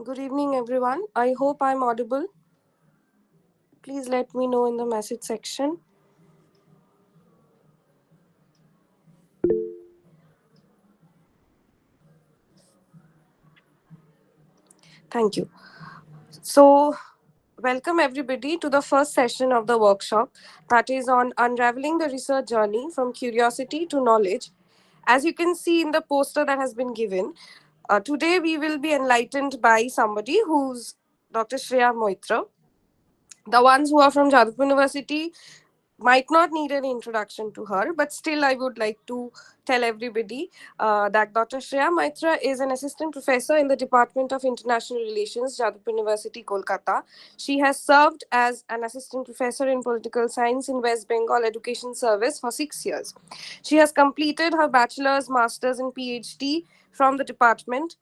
Good evening, everyone. I hope I'm audible. Please let me know in the message section. Thank you. So, welcome everybody to the first session of the workshop that is on unraveling the research journey from curiosity to knowledge. As you can see in the poster that has been given, today we will be enlightened by somebody who's Dr. Sreya Maitra. The ones who are from Jadavpur University might not need an introduction to her, but still, I would like to tell everybody that Dr. Sreya Maitra is an assistant professor in the Department of International Relations, Jadavpur University, Kolkata. She has served as an assistant professor in political science in West Bengal Education Service for 6 years. She has completed her bachelor's, master's, and PhD from the department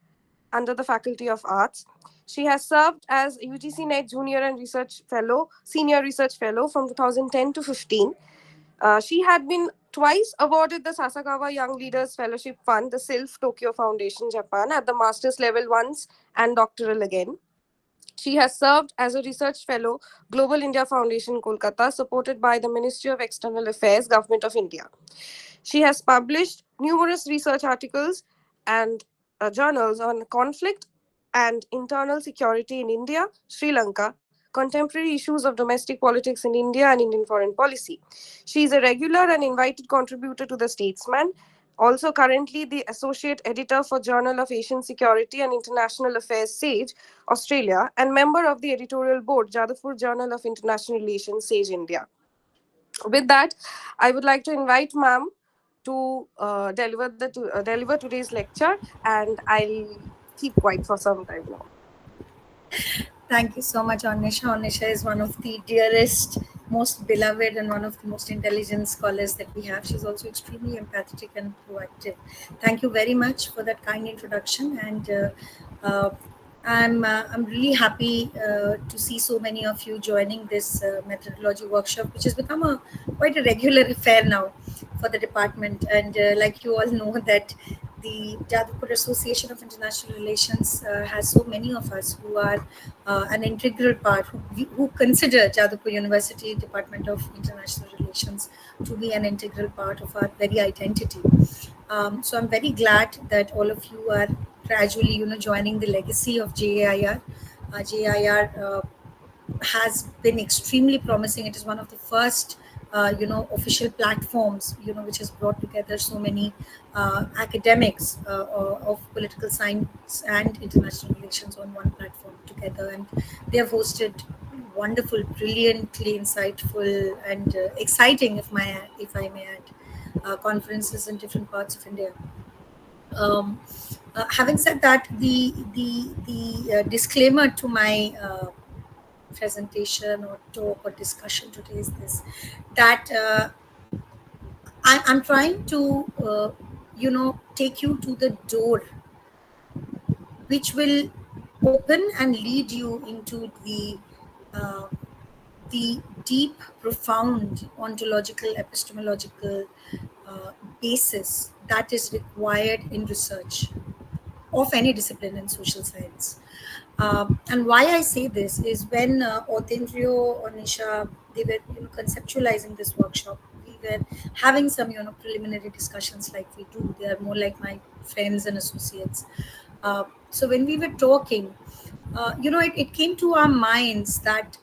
under the Faculty of Arts. She has served as UGC NET Junior and Research Fellow, Senior Research Fellow from 2010 to 15. She had been twice awarded the Sasakawa Young Leaders Fellowship Fund, the SILF Tokyo Foundation, Japan, at the master's level once and doctoral again. She has served as a research fellow, Global India Foundation, Kolkata, supported by the Ministry of External Affairs, Government of India. She has published numerous research articles and journals on conflict and internal security in India, Sri Lanka, contemporary issues of domestic politics in India, and Indian foreign policy. She is a regular and invited contributor to The Statesman, also currently the associate editor for Journal of Asian Security and International Affairs, SAGE, Australia, and member of the editorial board, Jadavpur Journal of International Relations, SAGE, India. With that, I would like to invite ma'am to deliver today's lecture, and I'll keep quiet for some time now. Thank you so much, Anisha. Anisha is one of the dearest, most beloved, and one of the most intelligent scholars that we have. She's also extremely empathetic and proactive. Thank you very much for that kind introduction. And I'm really happy to see so many of you joining this methodology workshop, which has become quite a regular affair now for the department. And like you all know that the Jadavpur Association of International Relations has so many of us who are an integral part, who consider Jadavpur University Department of International Relations to be an integral part of our very identity. So I'm very glad that all of you are gradually, joining the legacy of JAIR. JAIR has been extremely promising. It is one of the first official platforms which has brought together so many academics of political science and international relations on one platform together, and they have hosted wonderful, brilliantly insightful and exciting, if I may add, conferences in different parts of India. Having said that, the disclaimer to my presentation or talk or discussion today is this, that I'm trying to take you to the door which will open and lead you into the deep, profound ontological, epistemological basis that is required in research of any discipline in social science. And why I say this is when Otendrio or Nisha, they were conceptualizing this workshop, we were having some preliminary discussions like we do. They are more like my friends and associates. So when we were talking, it came to our minds that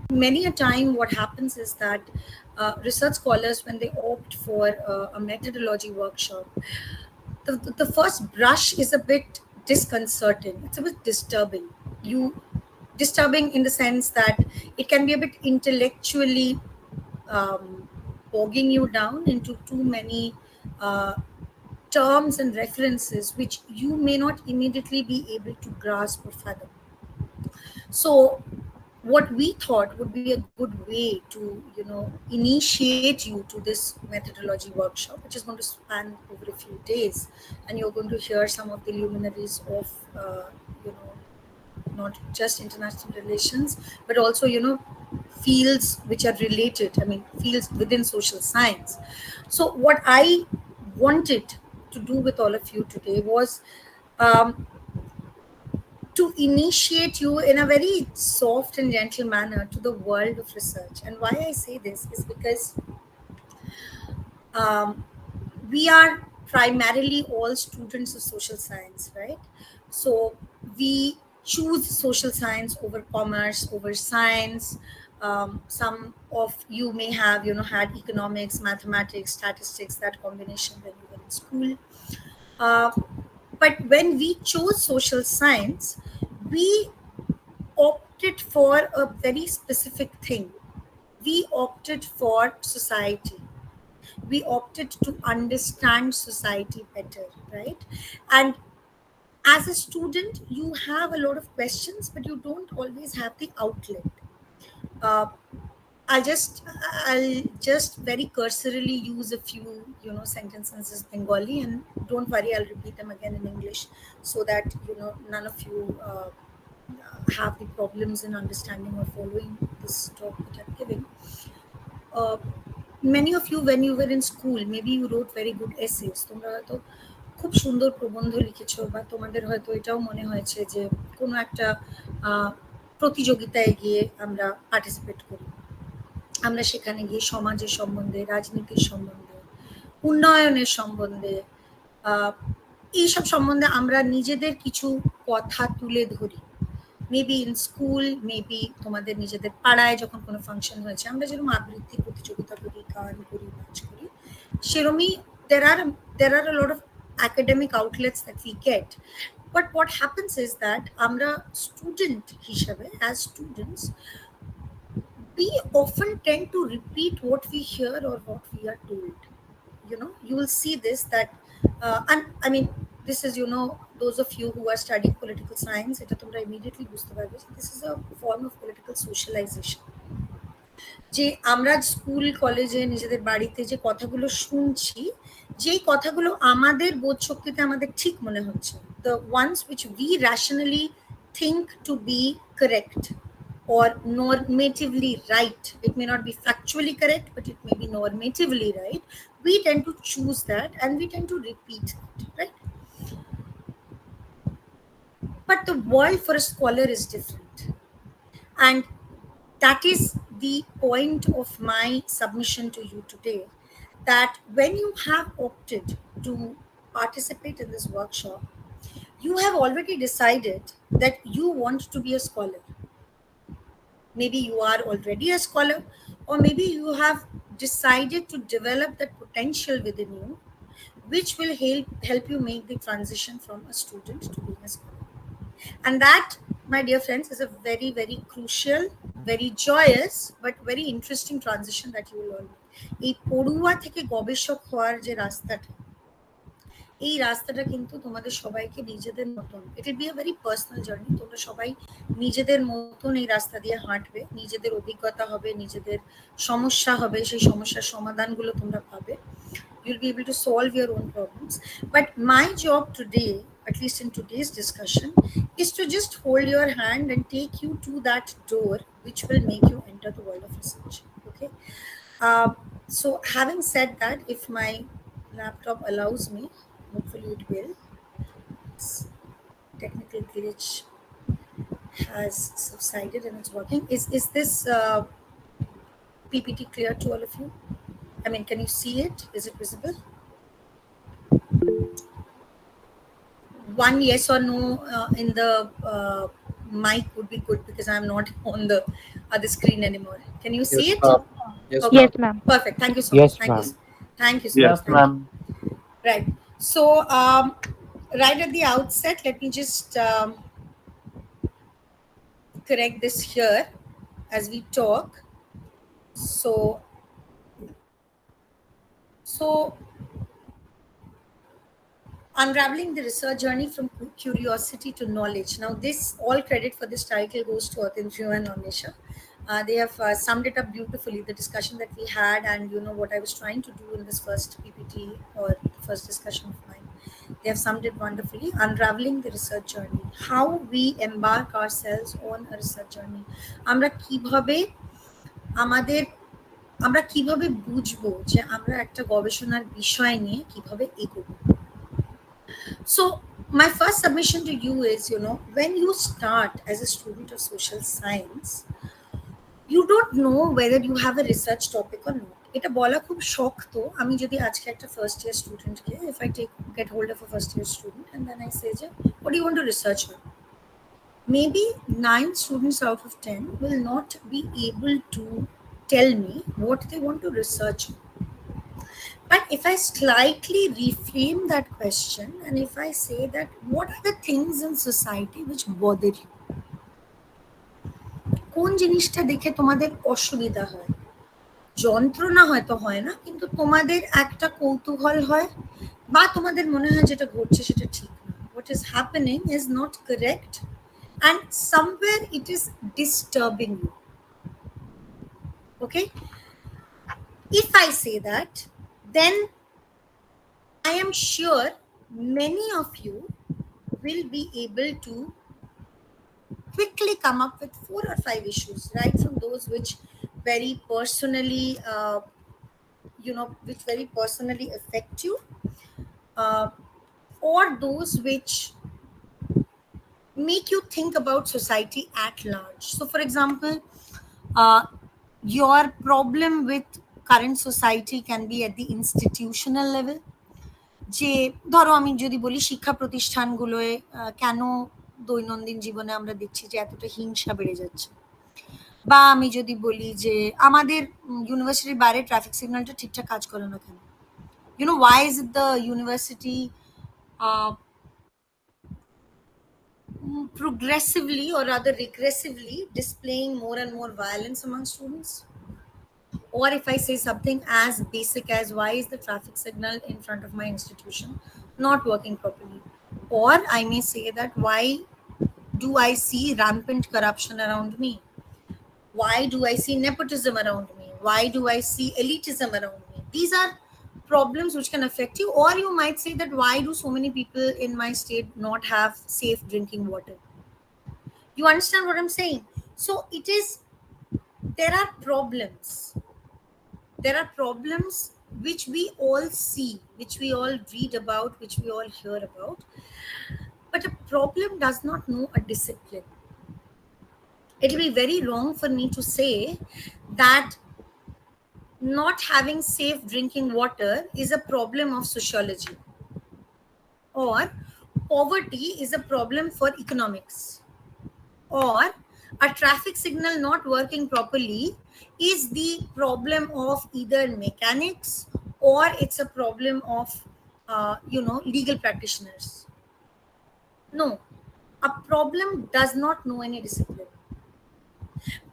many a time what happens is that research scholars, when they opt for a methodology workshop, the first brush is a bit disconcerting. It's a bit disturbing. Disturbing in the sense that it can be a bit intellectually bogging you down into too many terms and references which you may not immediately be able to grasp or fathom. So what we thought would be a good way to initiate you to this methodology workshop, which is going to span over a few days, and you're going to hear some of the luminaries of not just international relations, but also fields which are related, fields within social science. So what I wanted to do with all of you today was to initiate you in a very soft and gentle manner to the world of research. And why I say this is because um, we are primarily all students of social science, right? So we choose social science over commerce, over science. Some of you may have, had economics, mathematics, statistics, that combination when you were in school. Uh, but when we chose social science, we opted for a very specific thing. We opted for society. We opted to understand society better, right? And as a student, you have a lot of questions, but you don't always have the outlet. Uh, I'll just very cursorily use a few, sentences in Bengali, and don't worry, I'll repeat them again in English so that none of you have the problems in understanding or following this talk that I'm giving. Uh, Many of you, when you were in school, maybe you wrote very good essays. তোমরা হয়তো খুব সুন্দর প্রবন্ধ লিখেছো, বা তোমাদের হয়তো এটাও মনে হয়েছে যে কোনো একটা প্রতিযোগিতায় গিয়ে আমরা পার্টিসিপেট করি, আমরা সেখানে গিয়ে সমাজের সম্বন্ধে, রাজনীতির সম্বন্ধে, উন্নয়নের সম্বন্ধে, এইসব সম্বন্ধে আমরা নিজেদের কিছু কথা তুলে ধরি। মেবি ইন স্কুল, মেবি তোমাদের নিজেদের পাড়ায় যখন কোনো ফাংশন হয়েছে, আমরা যেরকম আবৃত্তি প্রতিযোগিতা করি, গান করি, নাচ করি, সেরকমই there are a lot of academic outlets that we get. But what happens is that আমরা স্টুডেন্ট হিসাবে, as students, we often tend to repeat what we hear or what we are told. You will see this, that and I mean, this is, those of you who are studying political science, এটা তোমরা immediately বুঝতে পারবে, this is a form of political socialization. যে আমরা school কলেজে নিজেদের বাড়িতে যে কথাগুলো শুনছি, যেই কথাগুলো আমাদের বোধ শক্তিতে আমাদের ঠিক মনে হচ্ছে, the ones which we rationally think to be correct or normatively right. It may not be factually correct, but it may be normatively right. We tend to choose that and we tend to repeat that, right? But the world for a scholar is different. And that is the point of my submission to you today, that when you have opted to participate in this workshop, you have already decided that you want to be a scholar. Maybe you are already a scholar, or maybe you have decided to develop that potential within you, which will help you make the transition from a student to being a scholar. And that, my dear friends, is a very, very crucial, very joyous, but very interesting transition that you will learn. এই পড়ুয়া থেকে গবেষক হওয়ার যে রাস্তাটা, এই রাস্তাটা কিন্তু তোমাদের সবাইকে নিজেদের মতন, it will be a very personal journey. তোমরা সবাই নিজেদের মতন এই রাস্তা দিয়ে হাঁটবে, নিজেদের অভিজ্ঞতা হবে, নিজেদের সমস্যা হবে, সেই সমস্যার সমাধানগুলো তোমরা পাবে। You'll be able to solve your own problems. But my job today, at least in today's discussion, is to just hold your hand and take you to that door which will make you enter the world of research. Okay. So having said that, if my laptop allows me, hopefully it will. Technical glitch has subsided and it's working. Is this PPT clear to all of you? I mean, can you see it? Is it visible? One yes or no in the mic would be good, because I'm not on the other screen anymore. Can you see it? Yes, Okay. Yes, ma'am. Perfect. Thank you so Yes, much. Thank you. ma'am. Thank you so Yes, much. ma'am. Right. So right at the outset, let me just correct this here as we talk. So unraveling the research journey from curiosity to knowledge. Now, this, all credit for this title goes to Atindru and Anisha. They have summed it up beautifully, the discussion that we had, and what I was trying to do in this first PPT or first discussion of mine. They have summed it wonderfully. Unraveling the research journey, how we embark ourselves on a research journey. আমরা কিভাবে বুঝবো যে আমরা একটা গবেষণার বিষয় নিয়ে কিভাবে এগোবো। So my first submission to you is, when you start as a student of social science, you don't know whether you have a research topic or not. এটা বলা খুব শক্ত। আমি যদি আজকে একটা ফার্স্ট ইয়ার স্টুডেন্টকে, if I get hold of a first year student and then I say যে what do you want to research on, maybe 9 students out of 10 will not be able to tell me what they want to research on. But if I slightly reframe that question and if I say that what are the things in society which bother you, কোন জিনিসটা দেখে তোমাদের অসুবিধা হয়, যন্ত্রণা হয়তো হয় না, কিন্তু তোমাদের একটা কৌতূহল হয়, বা তোমাদের মনে হয় যেটা ঘটছে সেটা ঠিক না, what is happening is not correct and somewhere it is disturbing you. Okay, if I say that, then I am sure many of you will be able to quickly come up with 4 or 5 issues, right from those which very personally which very personally affect you, uh, or those which make you think about society at large. So for example, uh, your problem with current society can be at the institutional level, যে ধরো আমি যদি বলি শিক্ষা প্রতিষ্ঠানগুলোয় কেন দৈনন্দিন জীবনে আমরা দেখছি যে এতটা হিংসা বেড়ে যাচ্ছে, বা আমি যদি বলি যে আমাদের ইউনিভার্সিটির বাইরে ট্রাফিক সিগন্যালটা ঠিকঠাক কাজ করে না কেন, why is it the university progressively or rather regressively displaying more and more violence among students. Or if I say something as basic as why is the traffic signal in front of my institution not working properly, or I may say that why do I see rampant corruption around me, why do I see nepotism around me, why do I see elitism around me. These are problems which can affect you. Or you might say that why do so many people in my state not have safe drinking water. You understand what I'm saying? So it is, there are problems which we all see, which we all read about, which we all hear about, but a problem does not know a discipline. It will be very wrong for me to say that not having safe drinking water is a problem of sociology, or poverty is a problem for economics, or a traffic signal not working properly is the problem of either mechanics or it's a problem of legal practitioners. No, a problem does not know any discipline.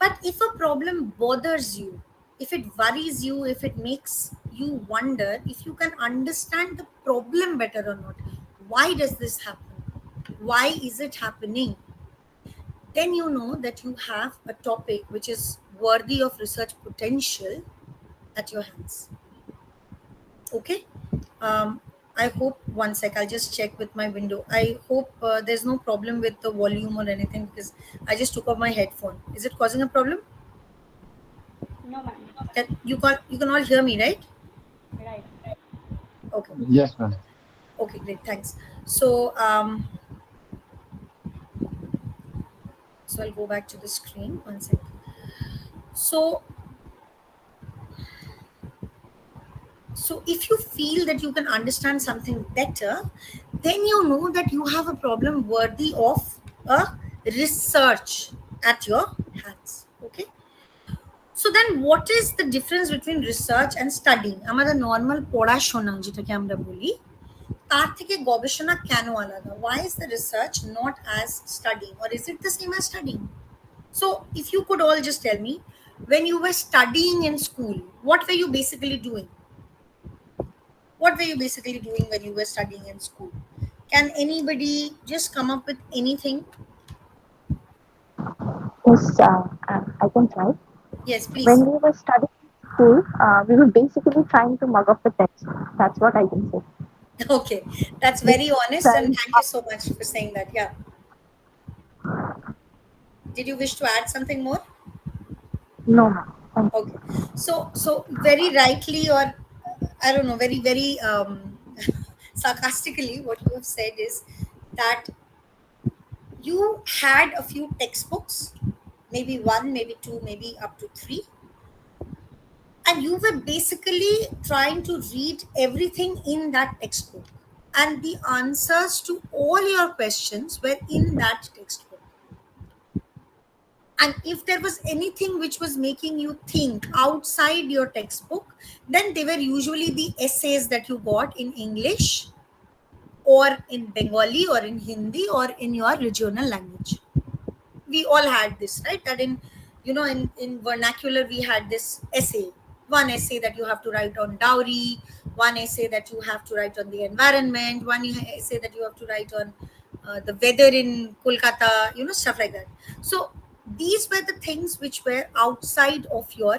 But if a problem bothers you, if it worries you, if it makes you wonder, if you can understand the problem better or not, why does this happen, why is it happening, then you know that you have a topic which is worthy of research potential at your hands. Okay. I hope, one sec, I'll just check with my window. I hope there's no problem with the volume or anything, because I just took off my headphone. Is it causing a problem? No, ma'am. You can all hear me, right? Right. Okay. Yes, ma'am. Okay, great, thanks. So I'll go back to the screen, one sec. So if you feel that you can understand something better, then you know that you have a problem worthy of a research at your hands. Okay. So then what is the difference between research and studying? আমাদের normal পড়াশোনা যেটাকে আমরা বলি, তার থেকে গবেষণা কেন আলাদা? Why is the research not as studying, or is it the same as studying? So if you could all just tell me, when you were studying in school, what were you basically doing? What were you basically doing when you were studying in school? Can anybody just come up with anything? Yes, I can try. Yes, please. When we were studying in school, we were basically trying to mug up the text. That's what I can say. Okay, that's very honest, and thank you so much for saying that. Yeah. Did you wish to add something more? No, ma'am. Okay. So very rightly, or I don't know, very, very sarcastically, what you have said is that you had a few textbooks, maybe one, maybe two, maybe up to three, and you were basically trying to read everything in that textbook, and the answers to all your questions were in that textbook. And if there was anything which was making you think outside your textbook, then they were usually the essays that you got in English or in Bengali or in Hindi or in your regional language. We all had this, right? That in, in vernacular, we had this essay, one essay that you have to write on dowry, one essay that you have to write on the environment, one essay that you have to write on the weather in Kolkata, stuff like that. So these were the things which were outside of your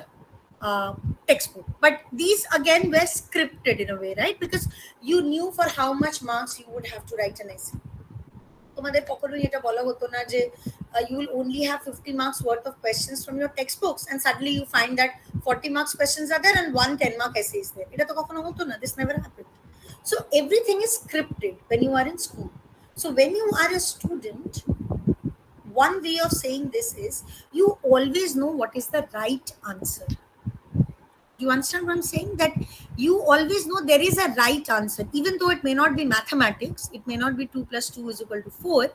uh, textbook, but these again were scripted in a way, right? Because you knew for how much marks you would have to write an essay. তোমাদের কখনোই এটা বলা হতো না যে you will only have 50 marks worth of questions from your textbooks, and suddenly you find that 40 marks questions are there and one 10-mark essay is there. এটা তো কখনো হতো না. This never happened. So everything is scripted when you are in school. So when you are a student, one way of saying this is you always know what is the right answer. You understand what I'm saying? That you always know there is a right answer, even though it may not be mathematics, it may not be 2 plus 2 is equal to 4,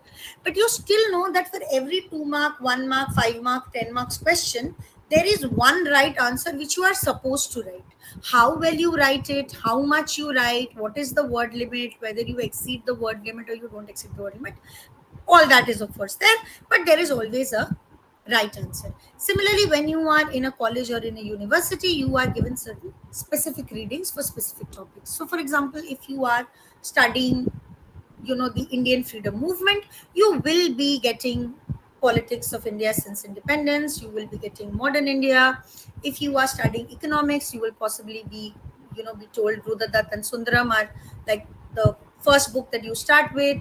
but you still know that for every 2 mark, 1 mark, 5 mark, 10 marks question, there is one right answer which you are supposed to write. How well you write it, how much you write, what is the word limit, whether you exceed the word limit or you don't exceed the word limit, all that is of course there, but there is always a right answer. Similarly, when you are in a college or in a university, you are given certain specific readings for specific topics. So for example, if you are studying the Indian freedom movement, you will be getting politics of India since independence, you will be getting modern India. If you are studying economics, you will possibly be be told Rudradat and Sundaram are like the first book that you start with.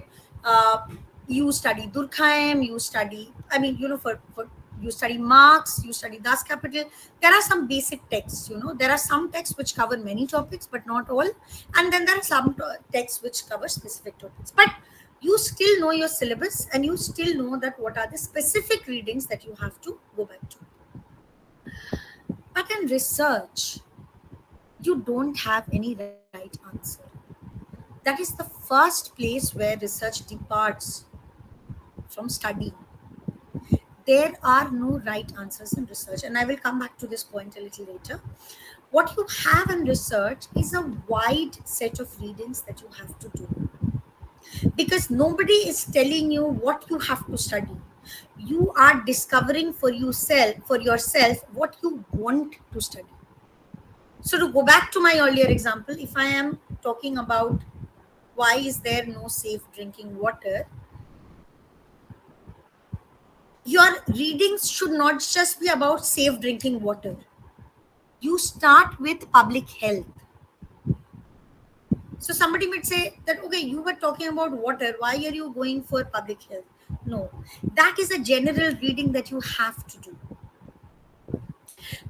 You study Durkheim, you study, for you study Marx, you study Das Kapital. There are some basic texts, there are some texts which cover many topics but not all, and then there are some texts which cover specific topics, but you still know your syllabus and you still know that what are the specific readings that you have to go back to. But in research, you don't have any right answer. That is the first place where research departs from study. There are no right answers in research, and I will come back to this point a little later. What you have in research is a wide set of readings that you have to do, because nobody is telling you what you have to study. You are discovering for yourself what you want to study. So to go back to my earlier example, if I am talking about why is there no safe drinking water, your readings should not just be about safe drinking water. You start with public health. So somebody might say that, okay, you were talking about water, why are you going for public health? No, that is a general reading that you have to do.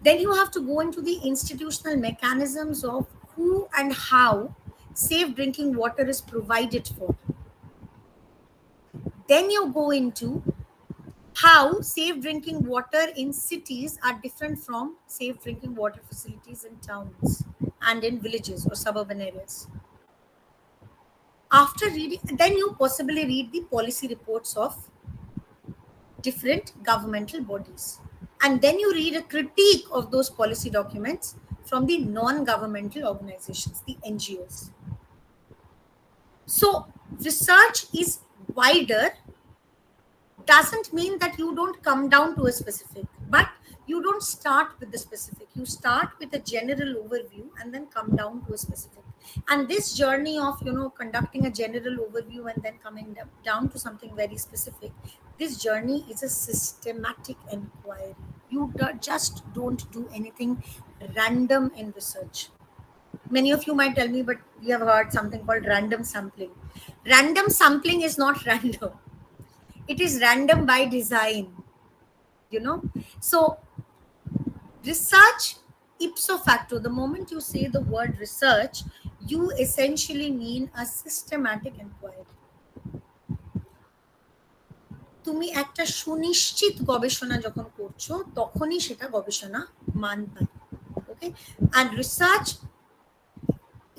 Then you have to go into the institutional mechanisms of who and how safe drinking water is provided for. Then you go into how safe drinking water in cities are different from safe drinking water facilities in towns and in villages or suburban areas. After reading, then you possibly read the policy reports of different governmental bodies, and then you read a critique of those policy documents from the non-governmental organizations, the NGOs. So research is wider. Doesn't mean that you don't come down to a specific, but you don't start with the specific. You start with a general overview and then come down to a specific. And this journey of conducting a general overview and then coming down to something very specific, this journey is a systematic inquiry. You just don't do anything random in research. Many of you might tell me, but we have heard something called random sampling. Random sampling is not random. It is random by design, So research, ipso facto, the moment you say the word research, you essentially mean a systematic inquiry. তুমি একটা সুনিশ্চিত গবেষণা যখন করছো তখনই সেটা গবেষণা মান পায়। ওকে, and research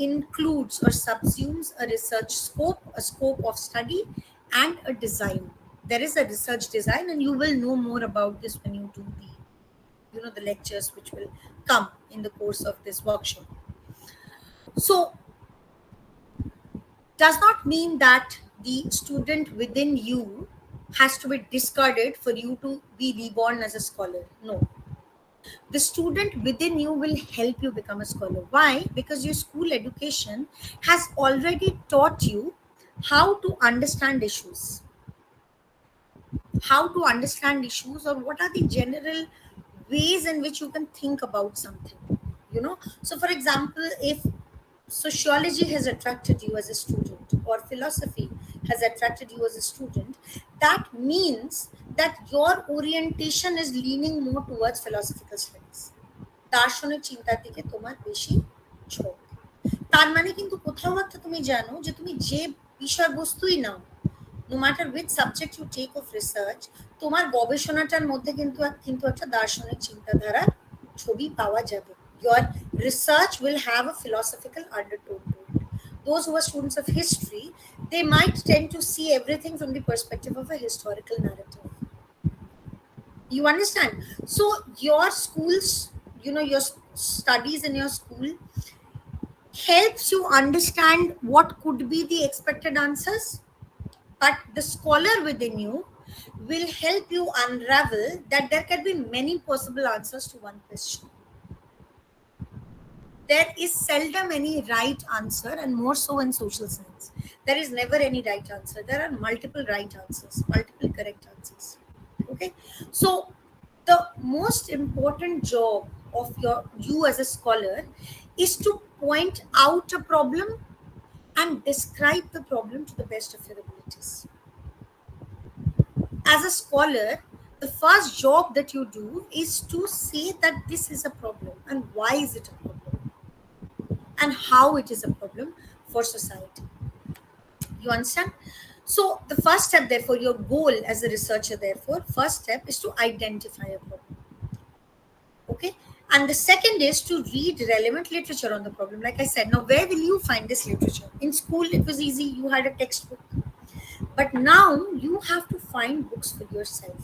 includes or subsumes a research scope, a scope of study, and a design. There is a research design, and you will know more about this when you do the, the lectures which will come in the course of this workshop. So, does not mean that the student within you has to be discarded for you to be reborn as a scholar. No, the student within you will help you become a scholar. Why? Because your school education has already taught you how to understand issues, or what are the general ways in which you can think about something. So for example, if sociology has attracted you as a student, or philosophy has attracted you as a student, that means that your orientation is leaning more towards philosophical studies. দার্শনিক চিন্তার দিকে তোমার বেশি ঝোঁক। তার মানে কিন্তু কোথাও একটা তুমি জানো যে তুমি যে বিষয়বস্তুই নাও, no matter which subject you take of research, তোমার গবেষণাটার মধ্যে কিন্তু একটা দার্শনিক চিন্তাধারার ছবি পাওয়া যাবে। Your research will have a philosophical undertone to it. Those who are students of history, they might tend to see everything from the perspective of a historical narrative. You understand? So your schools, your studies in your school helps you understand what could be the expected answers, but the scholar within you will help you unravel that there can be many possible answers to one question. There is seldom any right answer, and more so in social science. There is never any right answer. There are multiple right answers, multiple correct answers. Okay, so the most important job of you as a scholar is to point out a problem and describe the problem to the best of your abilities. As a scholar, the first job that you do is to say that this is a problem and why is it a problem and how it is a problem for society. You understand? So the first step, therefore, your goal as a researcher, therefore, first step is to identify a problem. Okay, and the second is to read relevant literature on the problem. Like I said, now where will you find this literature? In school it was easy, you had a textbook, but now you have to find books for yourself.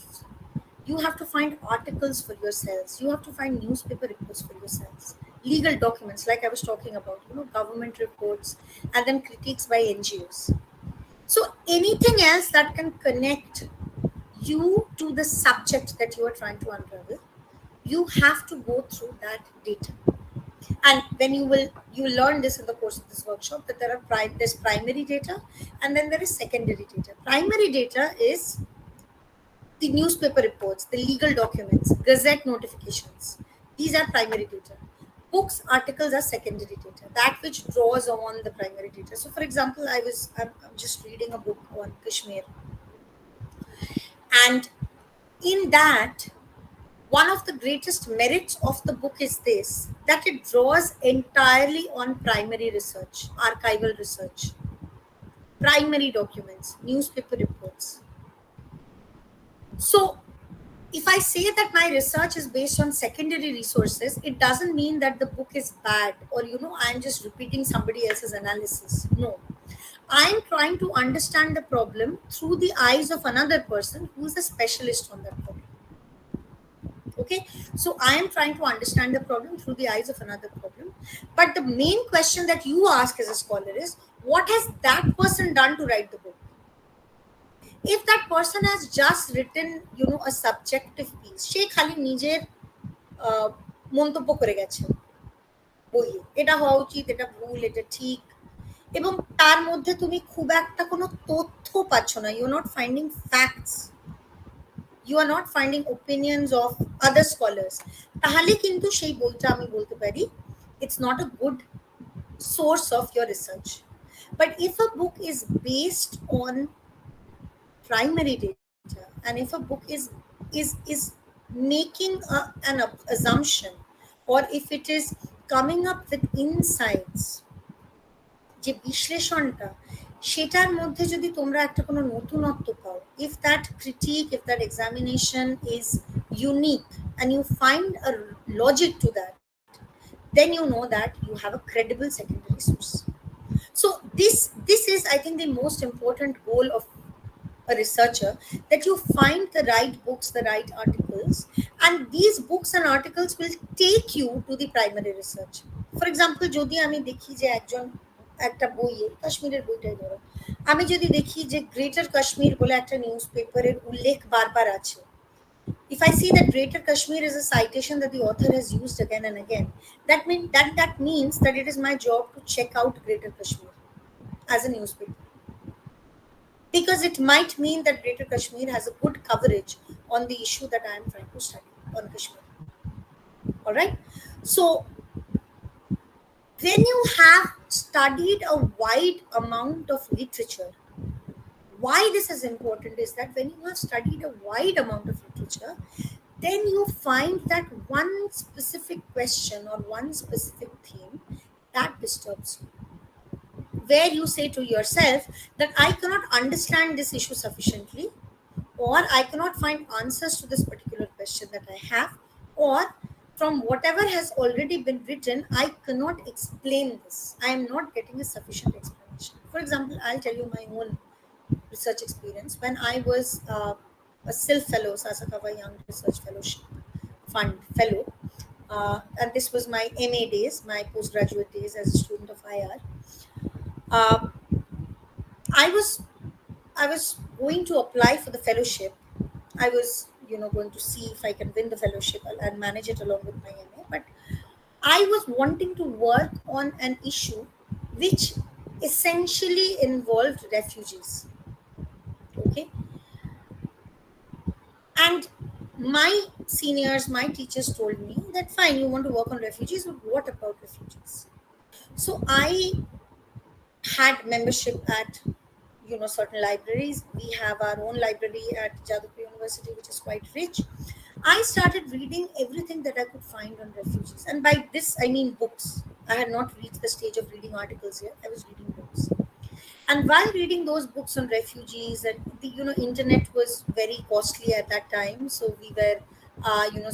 You have to find articles for yourselves. You have to find newspaper reports for yourselves, legal documents like I was talking about, government reports, and then critiques by NGOs. So anything else that can connect you to the subject that you are trying to unravel, you have to go through that data. And when you will learn this in the course of this workshop, that there's primary data and then there is secondary data. Primary data is the newspaper reports, the legal documents, gazette notifications. These are primary data. Books, articles are secondary data, that which draws on the primary data. So for example, I'm just reading a book on Kashmir, and in that, one of the greatest merits of the book is this, that it draws entirely on primary research, archival research, primary documents, newspaper reports. So if I say that my research is based on secondary resources, it doesn't mean that the book is bad, or I'm just repeating somebody else's analysis. No, I'm trying to understand the problem through the eyes of another person who is a specialist on that problem. Okay, so I am trying to understand the problem through the eyes of another problem. But the main question that you ask as a scholar is, what has that person done to write the book? If that person has just written, a subjective piece, she khali nijer মন্তব্য করে গেছে বইয়ে, এটা হওয়া উচিত, এটা ভুল, এটা ঠিক, এবং তার মধ্যে তুমি খুব একটা কোনো তথ্য পাচ্ছ না, you are not finding facts, you are not finding opinions of other scholars, তাহলে কিন্তু সেই বইটা আমি বলতে পারি it's not a good source of your research. But if a book is based on primary data, and if a book is making an assumption, or if it is coming up with insights, যে বিশ্লেষণটা, সেটার মধ্যে যদি তোমরা একটা কোনো নতুনত্ব পাও, if that critique, if that examination is unique and you find a logic to that, then you know that you have a credible secondary source. So this is, I think, the most important goal of a researcher, that you find the right books, the right articles, and these books and articles will take you to the primary research. For example, যদি আমি দেখি যে একজন একটা বইয়ে, কাশ্মীরের বইটাই ধরো, আমি যদি দেখি যে গ্রেটার কাশ্মীর বলে একটা নিউজ পেপারের উল্লেখ বারবার আছে, if I see that Greater Kashmir is a citation that the author has used again and again, that means that it is my job to check out Greater Kashmir as a newspaper, because it might mean that Greater Kashmir has a good coverage on the issue that I am trying to study on Kashmir. All right. So when you have studied a wide amount of literature, why this is important is that when you have studied a wide amount of literature, then you find that one specific question or one specific theme that disturbs you, where you say to yourself that I cannot understand this issue sufficiently, or I cannot find answers to this particular question that I have, or from whatever has already been written, I cannot explain this. I am not getting a sufficient explanation. For example, I'll tell you my own research experience. When I was a SIL fellow, Sasakawa Young Research Fellowship Fund fellow, and this was my MA days, my postgraduate days as a student of IR. Uh, I was I was going to apply for the fellowship. I was, going to see if I can win the fellowship and manage it along with my MA. But I was wanting to work on an issue which essentially involved refugees. Okay. And my seniors, my teachers told me that fine, you want to work on refugees, but what about refugees? So I had membership at certain libraries. We have our own library at Jadavpur University, which is quite rich. I started reading everything that I could find on refugees, and by this I mean books. I had not reached the stage of reading articles yet. I was reading books, and while reading those books on refugees, and the internet was very costly at that time, so we were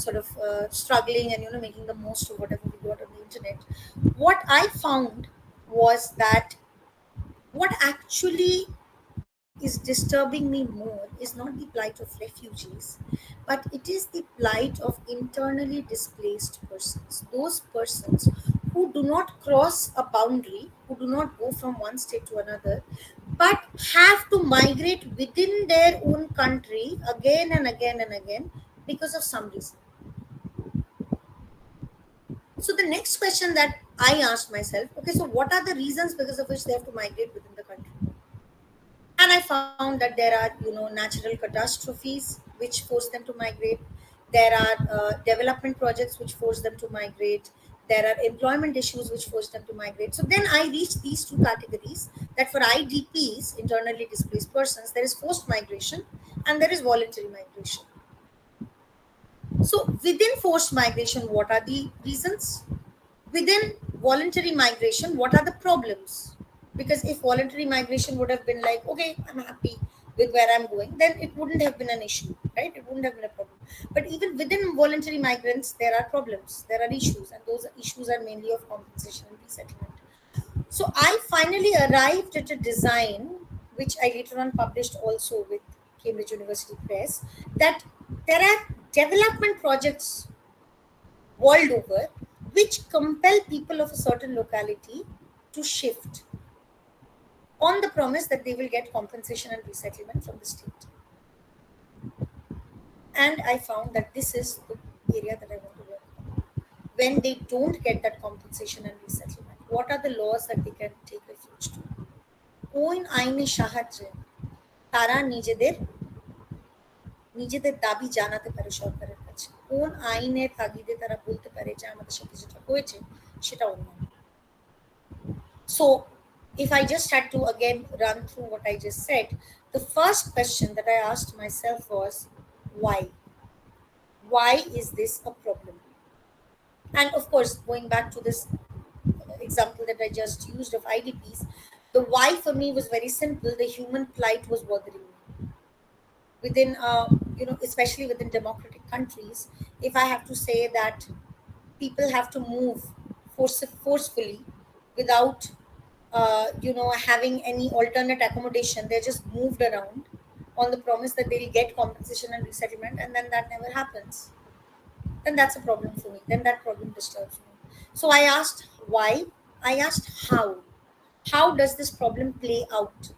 sort of struggling and making the most of whatever we got on the internet. What I found was that what actually is disturbing me more is not the plight of refugees, but it is the plight of internally displaced persons. Those persons who do not cross a boundary, who do not go from one state to another, but have to migrate within their own country again and again and again because of some reason. So the next question that I asked myself, okay, so what are the reasons because of which they have to migrate within the country? And I found that there are natural catastrophes which force them to migrate. There are development projects which force them to migrate. There are employment issues which force them to migrate. So then I reached these two categories, that for IDPs, internally displaced persons, there is forced migration and there is voluntary migration. So within forced migration, what are the reasons? Within voluntary migration, what are the problems? Because if voluntary migration would have been like, okay, I'm happy with where I'm going, then it wouldn't have been an issue, right? It wouldn't have been a problem. But even within voluntary migrants, there are problems, there are issues, and those issues are mainly of compensation and resettlement. So I finally arrived at a design, which I later on published also with Cambridge University Press, that there are development projects world over which compel people of a certain locality to shift on the promise that they will get compensation and resettlement from the state. And I found that this is the area that I want to work on. When they don't get that compensation and resettlement, what are the laws that they can take refuge to? কোন আইনে সাহায্যে তারা নিজেদের নিজেদের দাবি জানাতে পারে সরকারের কাছে? কোন আইনের তাগিদে তারা বলতে পারে যে আমাদের সাথে যেটা হয়েছে সেটা অন্যায়? So if I just had to again run through what I just said, the first question that I asked myself was, why? Why is this a problem? And of course, going back to this example that I just used of IDPs, The why for me was very simple. The human plight was bothering me. Within, especially within democratic countries, if I have to say that people have to move forcefully without, having any alternate accommodation, they're just moved around on the promise that they'll get compensation and resettlement, and then that never happens. Then that's a problem for me. Then that problem disturbs me. So I asked why. I asked how. How does this problem play out?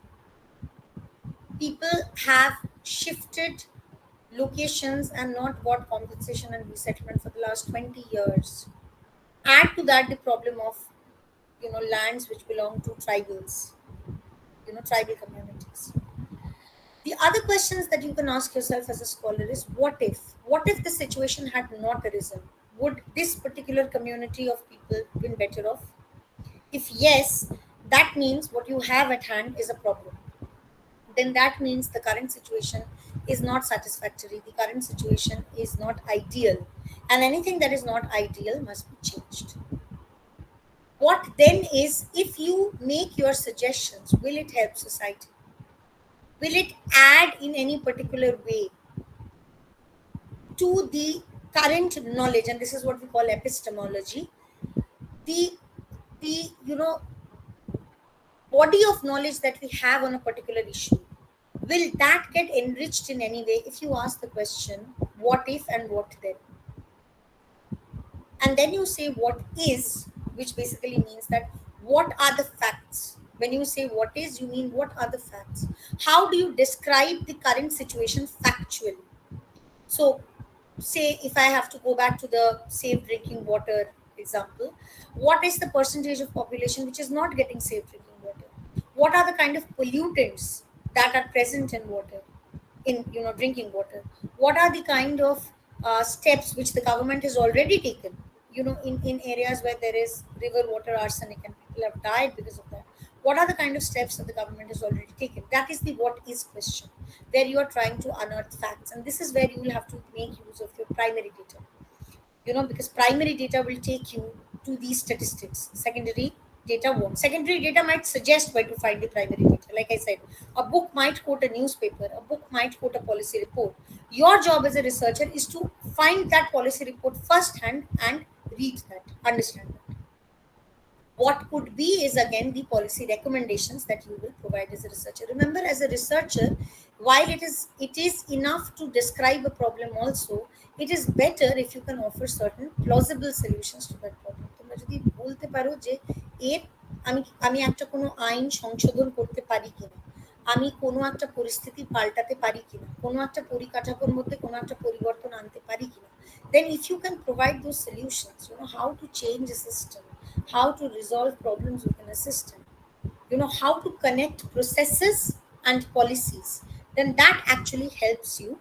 People have shifted locations and not got compensation and resettlement for the last 20 years. Add to that the problem of, lands which belong to tribals, tribal communities. The other questions that you can ask yourself as a scholar is, what if the situation had not arisen? Would this particular community of people been better off? If yes, that means what you have at hand is a problem. Then that means the current situation is not satisfactory. The current situation is not ideal. And anything that is not ideal must be changed. What then is, if you make your suggestions, will it help society? Will it add in any particular way to the current knowledge? And this is what we call epistemology. The body of knowledge that we have on a particular issue, will that get enriched in any way if you ask the question, what if and what then? And then you say what is, which basically means that what are the facts? When you say what is, you mean what are the facts? How do you describe the current situation factually? So, say if I have to go back to the safe drinking water example, what is the percentage of population which is not getting safe drinking water? What are the kind of pollutants that are present in water, in drinking water? What are the kind of steps which the government has already taken, in areas where there is river water arsenic and people have died because of that? What are the kind of steps that the government has already taken? That is the what is question, where you are trying to unearth facts, and this is where you will have to make use of your primary data, because primary data will take you to these statistics. Secondary data won't. Secondary data might suggest where to find the primary data. Like I said, a book might quote a newspaper, a book might quote a policy report. Your job as a researcher is to find that policy report firsthand and read that, understand that. What could be is again the policy recommendations that you will provide as a researcher. Remember, as a researcher, while it is enough to describe a problem also, it is better if you can offer certain plausible solutions to that problem. তোমরা যদি বলতে পারো যে এর আমি আমি একটা কোনো আইন সংশোধন করতে পারি কিনা, আমি কোনো একটা পরিস্থিতি পাল্টাতে পারি কিনা, কোনো একটা পরিকাঠামোর মধ্যে কোনো একটা পরিবর্তন আনতে পারি কিনা, then if you can provide those solutions, how to change a system, how to resolve problems within a system, how to connect processes and policies, then that actually helps you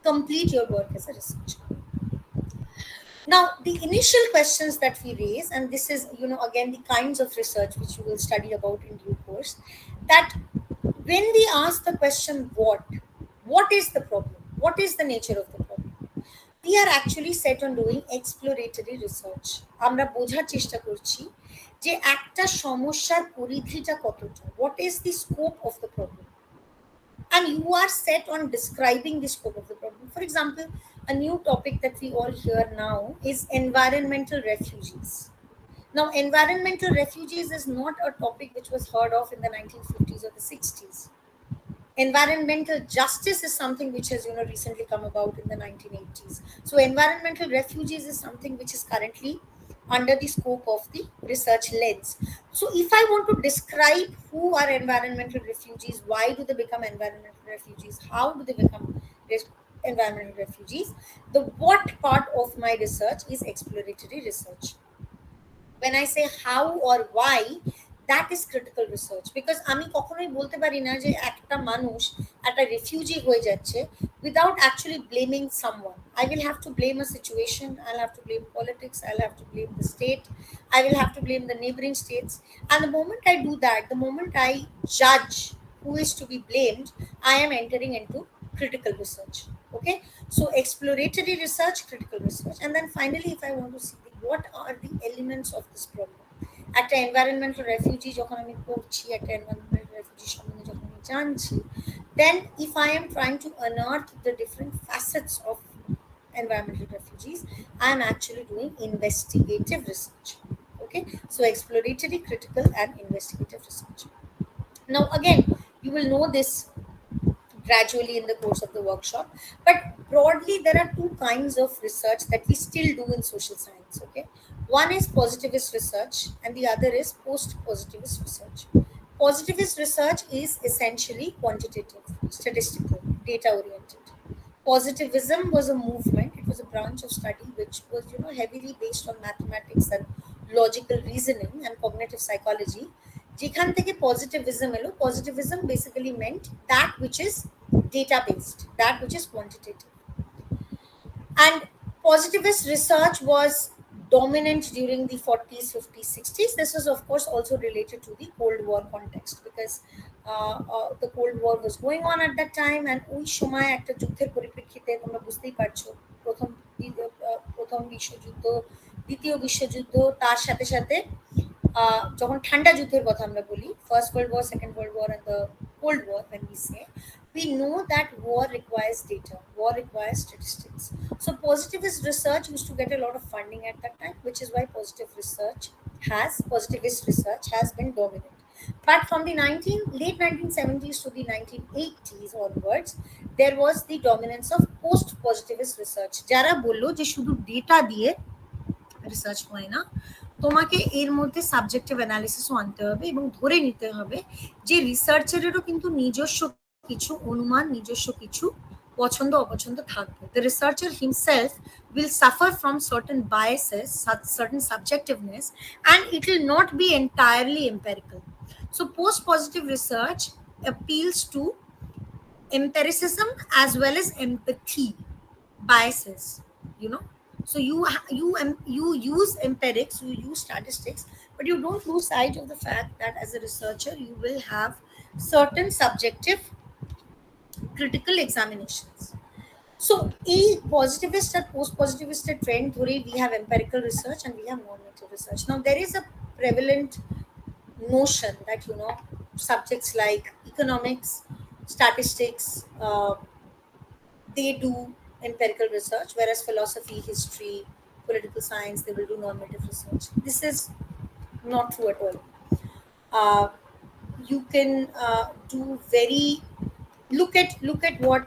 complete your work as a researcher. Now, the initial questions that we raise, and this is, again, the kinds of research which you will study about in due course, that when we ask the question, what is the problem? What is the nature of the problem? We are actually set on doing exploratory research. আমরা বোঝার চেষ্টা করছি যে একটা সমস্যার পরিধিটা কতটা, what is the scope of the problem, and you are set on describing the scope of the problem. For example, a new topic that we all hear now is environmental refugees. Now, environmental refugees is not a topic which was heard of in the 1950s or the 60s. Environmental justice is something which has recently come about in the 1980s. So environmental refugees is something which is currently under the scope of the research lens. So if I want to describe who are environmental refugees, why do they become environmental refugees, how do they become environmental refugees, the what part of my research is exploratory research. When I say how or why, that is critical research, because আমি কখনোই বলতে পারি না যে একটা মানুষ একটা refugee হয়ে যাচ্ছে without actually blaming someone. I will have to blame a situation, I'll have to blame politics, I'll have to blame the state, I will have to blame the neighboring states, and the moment I do that, the moment I judge who is to be blamed, I am entering into critical research. Okay, so exploratory research, critical research, and then finally, if I want to see what are the elements of this problem, একটা environmental refugee যখন আমি পড়ছি, একটা environmental refugee সম্বন্ধে যখন আমি জানছি, then if I am trying to unearth the different facets of environmental refugees, I am actually doing investigative research. Okay, so exploratory, critical, and investigative research. Now again, you will know this gradually in the course of the workshop, but broadly there are two kinds of research that we still do in social science. Okay, one is positivist research and the other is post positivist research. Positivist research is essentially quantitative, statistical, data oriented. Positivism was a movement, it was a branch of study which was, heavily based on mathematics and logical reasoning and cognitive psychology. যেখান থেকে positivism এলো, positivism basically meant that which is data based, that which is quantitative. And positivist research was dominant during the 40s, 50s, 60s. This was, of course, also related to the Cold War context because the Cold War was going on at that time, and ওই সময় একটা যুদ্ধের পরিপ্রেক্ষিতে তোমরা বুঝতেই পারছো, প্রথম বিশ্বযুদ্ধ, দ্বিতীয় বিশ্বযুদ্ধ, তার সাথে সাথে যখন ঠান্ডা যুদ্ধের কথা আমরা বলি, first world war, second world war, and the Cold War, when we say, we know that war requires data, war requires statistics. So positivist research used to get a lot of funding at that time, which is why positivist research has been dominant. But from the late 1970s to the 1980s onwards, there was the dominance of post-positivist research. যারা বললো যে শুধু data দিয়ে research হয় না, তোমাকে এর মধ্যে সাবজেক্টিভ অ্যানালিসিসও আনতে হবে এবং ধরে নিতে হবে যে রিসার্চারেরও কিন্তু নিজস্ব কিছু অনুমান, নিজস্ব কিছু পছন্দ অপছন্দ থাকবে. The researcher himself will suffer from certain biases, certain subjectiveness, and it will not be entirely empirical. So post-positive research appeals to empiricism as well as empathy biases, so you use empirics, you use statistics, but you don't lose sight of the fact that as a researcher you will have certain subjective critical examinations. So a positivist and post positivist trend dhore, we have empirical research and we have normative research. Now there is a prevalent notion that subjects like economics, statistics, they do empirical research, whereas philosophy, history, political science, they will do normative research. This is not true at all. You can do very look at what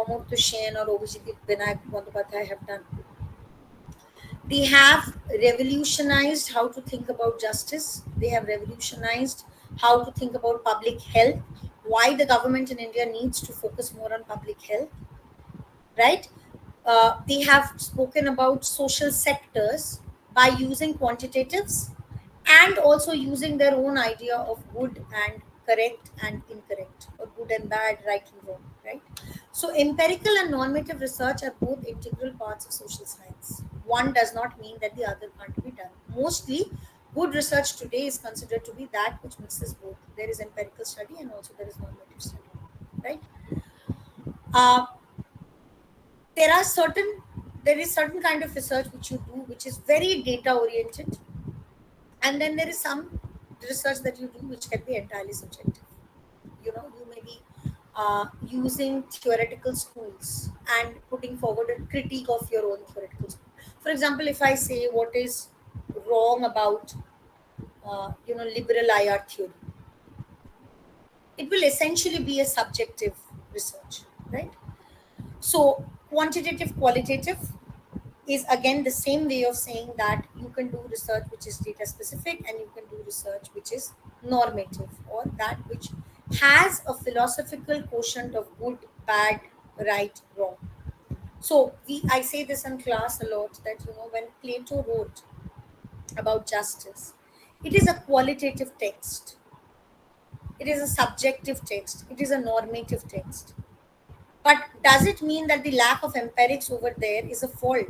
Amar Tushen or Obhijit Binayak Bandyopadhyay have done. They have revolutionized how to think about justice. They have revolutionized how to think about public health, why the government in India needs to focus more on public health, right? They have spoken about social sectors by using quantitatives and also using their own idea of good and correct and incorrect, or good and bad, right and wrong, right? So empirical and normative research are both integral parts of social science. One does not mean that the other can't be done. Mostly good research today is considered to be that which mixes both. There is empirical study and also there is normative study, right? There is certain kind of research which you do which is very data oriented, and then there is some research that you do which can be entirely subjective. You may be using theoretical schools and putting forward a critique of your own theoretical school. For example, if I say what is wrong about liberal IR theory, it will essentially be a subjective research, right? So quantitative, qualitative is again the same way of saying that you can do research which is data specific and you can do research which is normative, or that which has a philosophical quotient of good, bad, right, wrong. So I say this in class a lot that when Plato wrote about justice, it is a qualitative text, it is a subjective text, it is a normative text. But does it mean that the lack of empirics over there is a fault?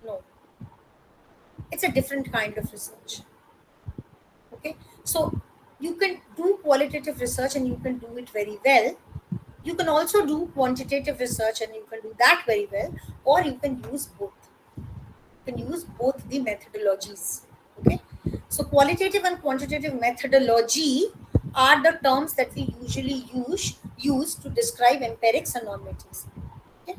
No. It's a different kind of research. Okay? So you can do qualitative research and you can do it very well. You can also do quantitative research and you can do that very well, or you can use both. You can use both the methodologies. Okay? So qualitative and quantitative methodology are the terms that we usually use to describe empirics and normatives. Okay?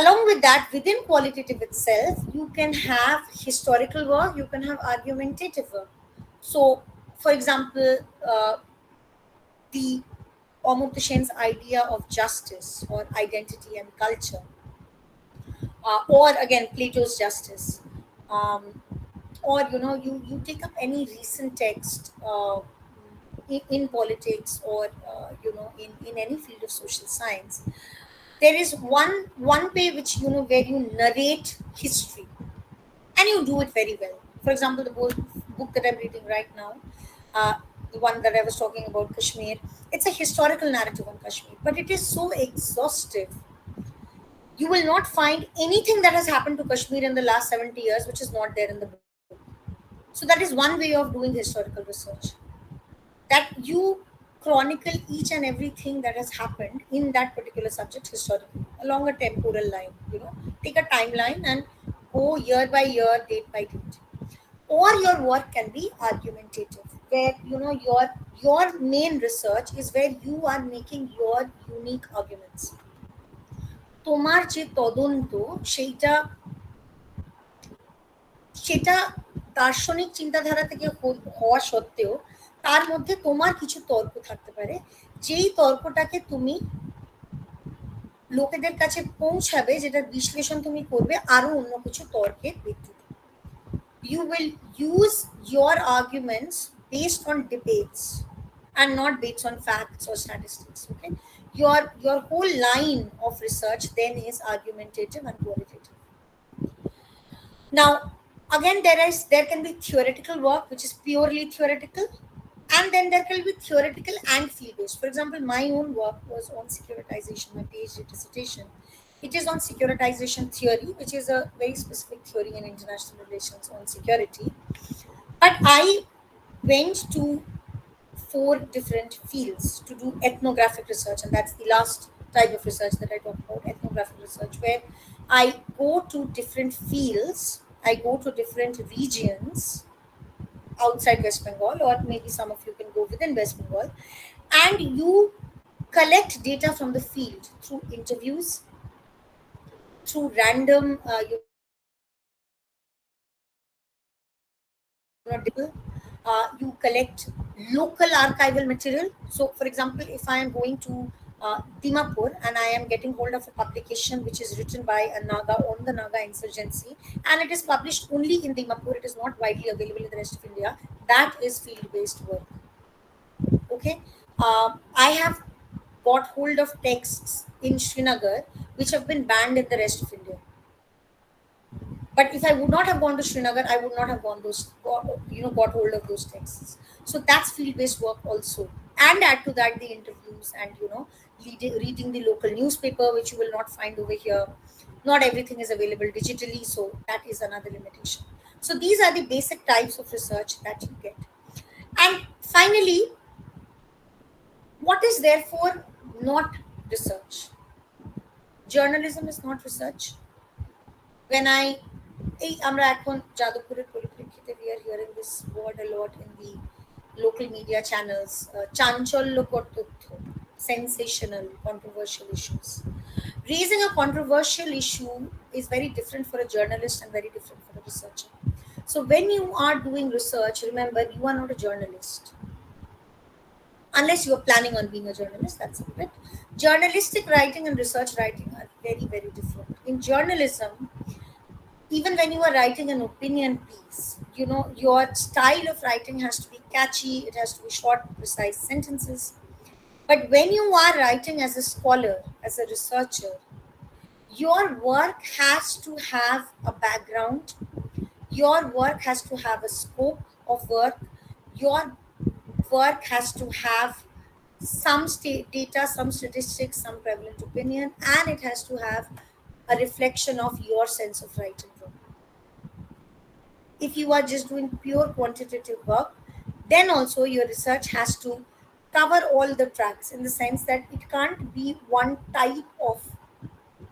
Along with that, within qualitative itself, you can have historical work, you can have argumentative work. So, for example, the Amartya Sen's idea of justice or identity and culture, or again Plato's justice, or you take up any recent text in politics, or in any field of social science. There is one way which where you narrate history, and you do it very well. For example, the book that I'm reading right now, uh, the one that I was talking about, Kashmir, it's a historical narrative on Kashmir, but it is so exhaustive. You will not find anything that has happened to Kashmir in the last 70 years which is not there in the book. So that is one way of doing historical research, that you chronicle each and everything that has happened in that particular subject historically along a temporal line. Take a timeline and go year by year, date by date. Or your work can be argumentative, where your main research is where you are making your unique arguments. তোমার যে তদন্ত সেইটা সেটা দার্শনিক চিন্তাধারা থেকে হওয়া সত্ত্বেও তার মধ্যে তোমার কিছু তর্ক থাকতে পারে, যেই তর্কটাকে তুমি লোকেদের কাছে পৌঁছাবে, যেটার বিশ্লেষণ তুমি করবে আরো অন্য কিছু তর্কের ভিত্তিতে। You will use your arguments based on debates and not based on facts or statistics. Okay, your whole line of research then is argumentative and qualitative. Now, again, there can be theoretical work which is purely theoretical, and then there can be theoretical and field based. For example, my own work was on securitization, my PhD dissertation. It is on securitization theory, which is a very specific theory in international relations on security. But I went to 4 different fields to do ethnographic research, and that's the last type of research that I talk about, ethnographic research, where I go to different fields, I go to different regions outside West Bengal, or maybe some of you can go within West Bengal, and you collect data from the field through interviews, through random you collect local archival material. So for example, if I am going to Dimapur and I am getting hold of a publication which is written by a Naga on the Naga insurgency, and it is published only in Dimapur, it is not widely available in the rest of India, that is field based work. Okay, I have got hold of texts in Srinagar which have been banned in the rest of India. But if I would not have gone to Srinagar, I would not have got hold of those texts. So that's field-based work also. And add to that the interviews and reading the local newspaper, which you will not find over here. Not everything is available digitally, so that is another limitation. So these are the basic types of research that you get. And finally, what is therefore not research? Journalism is not research. When আমরা এখন যাদবপুরের পরিপ্রেক্ষিতে we are hearing this word a lot in the local media channels, চাঞ্চল্যকর তথ্য, sensational, controversial issues. Raising a controversial issue is very different for a journalist and very different for a researcher. So when you are doing research, remember, you are not a journalist. Unless you are planning on being a journalist, that's it. Journalistic writing and research writing are very, very different. In journalism, even when you are writing an opinion piece, your style of writing has to be catchy, it has to be short, precise sentences. But when you are writing as a scholar, as a researcher, your work has to have a background, your work has to have a scope of work, your work has to have some data, some statistics, some prevalent opinion, and it has to have a reflection of your sense of right and wrong. If you are just doing pure quantitative work, then also your research has to cover all the tracks, in the sense that it can't be one type of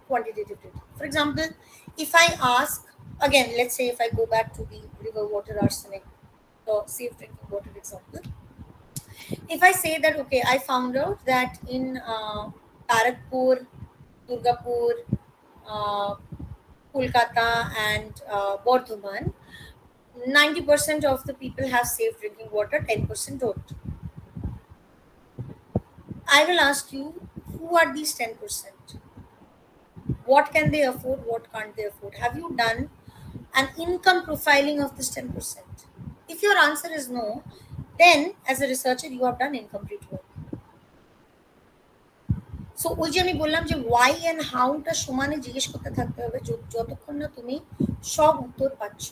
quantitative data. For example, if I ask, again, let's say if I go back to the river water arsenic safe drinking water example. If I say that, okay, I found out that in Barakpur, Durgapur, uh, Kolkata, and Bardhaman, 90% of the people have safe drinking water, 10% don't. I will ask you, who are these 10%? What can they afford? What can't they afford? Have you done an income profiling of this 10%? If your answer is no, then as a researcher, you have done incomplete work. So ওই যে আমি বললাম যে Y and হাউটা সমানে জিজ্ঞেস করতে থাকতে হবে যতক্ষণ না তুমি সব উত্তর পাচ্ছ,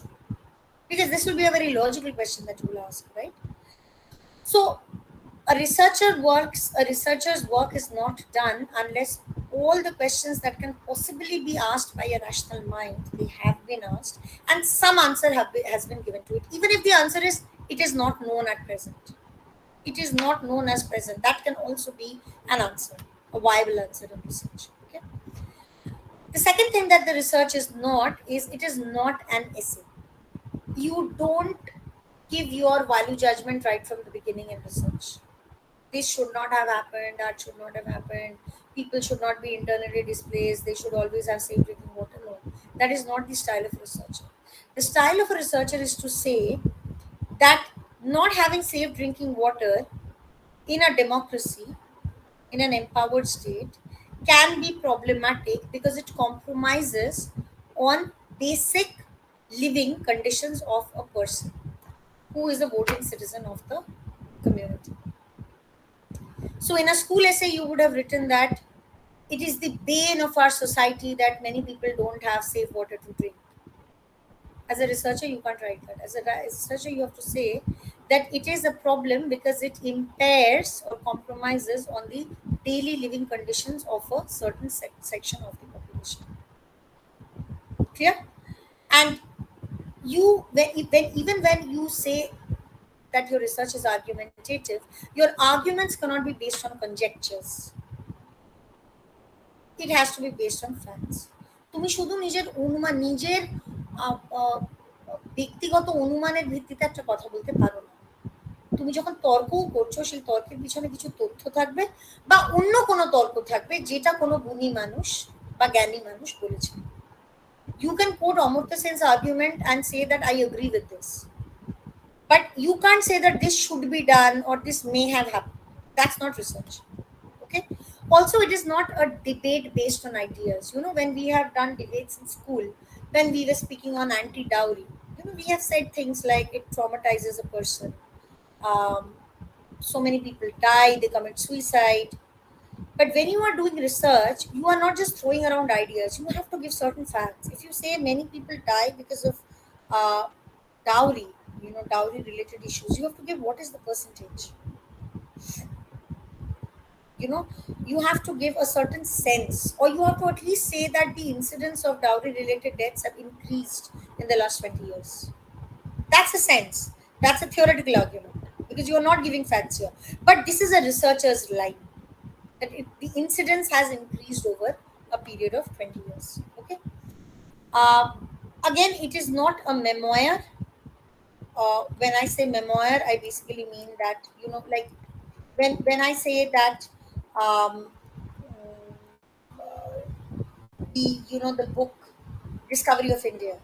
because this will be a very logical question that you will ask, right? So a researcher's work is not done unless all the questions that can possibly be asked by a rational mind, they have been asked, and some answer has been given to it, even if the answer is it is not known at present. It is not known as present. That can also be an answer, a viable answer in research. Okay. The second thing that the research is not is it is not an essay. You don't give your value judgment right from the beginning in research. This should not have happened, that should not have happened, people should not be internally displaced, they should always have safe drinking water. No, that is not the style of a researcher. The style of a researcher is to say that not having safe drinking water in a democracy, in an empowered state, can be problematic because it compromises on basic living conditions of a person who is a voting citizen of the community. So, in a school essay, you would have written that it is the bane of our society that many people don't have safe water to drink. As a researcher, you can't write that. As a researcher, you have to say that it is a problem because it impairs or compromises on the daily living conditions of a certain section of the population. Clear? And you, even when you say that your research is argumentative, your arguments cannot be based on conjectures. It has to be based on facts. তুমি শুধু নিজের অনুমান, নিজের ব্যক্তিগত অনুমানের ভিত্তিতে একটা কথা বলতে পারো না। তুমি যখন তর্কও করছো, সেই তর্কের পিছনে কিছু তথ্য থাকবে বা অন্য কোনো তর্ক থাকবে যেটা কোনো গুণী মানুষ বা জ্ঞানী মানুষ বলেছে। You can quote Amartya Sen's argument and say that I agree with this, but you can't say that this should be done or this may have happened. That's not research. Okay. Also, it is not a debate based on ideas. You know, when we have done debates in school, when we were speaking on anti-dowry, you know, we have said things like it traumatizes a person. So many people die, they commit suicide. But when you are doing research, you are not just throwing around ideas. You have to give certain facts. If you say many people die because of dowry, you know, dowry-related issues, you have to give what is the percentage. You know, you have to give a certain sense, or you have to at least say that the incidence of dowry related deaths have increased in the last 20 years. That's a sense, that's a theoretical argument, because you are not giving facts here, but this is a researcher's line, that the incidence has increased over a period of 20 years. Okay. Again, it is not a memoir. When I say memoir, I basically mean that, you know, like when I say that um, the book Discovery of India,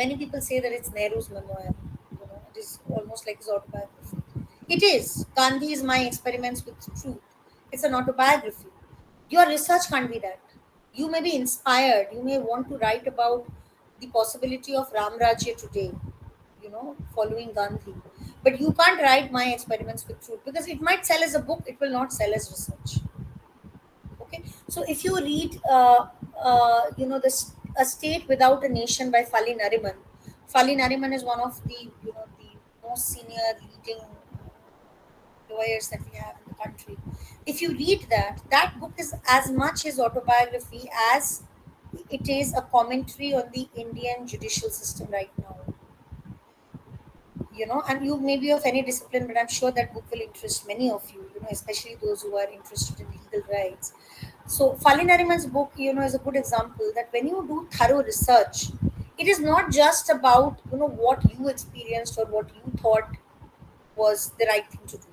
many people say that it's Nehru's memoir. You know, it is almost like his autobiography. It is. Gandhi is my experiments with truth. It's an autobiography. Your research can't be that. You may be inspired. You may want to write about the possibility of Ram Rajya today, you know, following Gandhi. But you can't write my experiments with truth because it might sell as a book, it will not sell as research. Okay, so if you read, this A State Without a Nation by Fali Nariman. Fali Nariman is one of the most senior leading lawyers that we have in the country. If you read that book is as much his autobiography as it is a commentary on the Indian judicial system right now. You know, and you may be of any discipline, but I'm sure that book will interest many of you, you know, especially those who are interested in legal rights. So Fali Nariman's book, you know, is a good example that when you do thorough research, It is not just about what you experienced or what you thought was the right thing to do.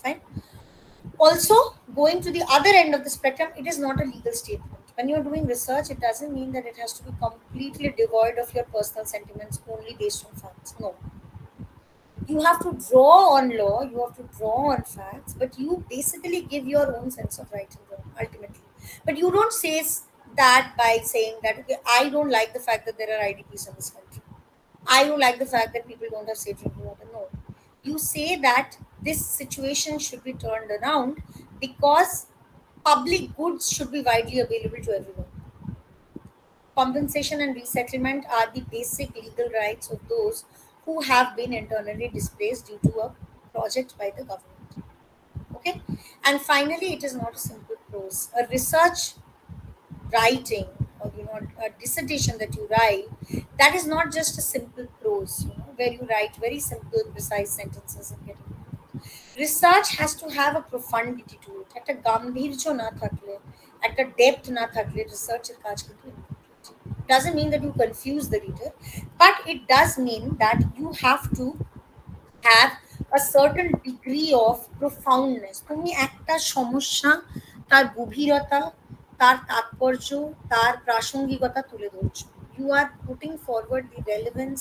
Fine. Also, going to the other end of the spectrum, it is not a legal statement. When you're doing research, it doesn't mean that it has to be completely devoid of your personal sentiments only based on facts. No, you have to draw on law, you have to draw on facts, but you basically give your own sense of right and wrong ultimately. But you don't say that by saying that, okay, I don't like the fact that there are IDPs in this country, I don't like the fact that people don't have safe drinking water. No, you say that this situation should be turned around because public goods should be widely available to everyone. Compensation and resettlement are the basic legal rights of those who have been internally displaced due to a project by the government. Okay, and finally, it is not a simple prose. A research writing, or a dissertation that you write, that is not just a simple prose, where you write very simple, precise sentences and get it. Research has to have a profundity to it. একটা গাম্ভীর্য না থাকলে, একটা depth না থাকলে, researcher কাজ কিন্তু incomplete. Doesn't mean that you confuse the reader, but it does mean that you have to have a certain degree of profoundness. তুমি একটা সমস্যা, তার গভীরতা, তার তাৎপর্য, তার প্রাসঙ্গিকতা তুলে ধরছো. You are putting forward the relevance,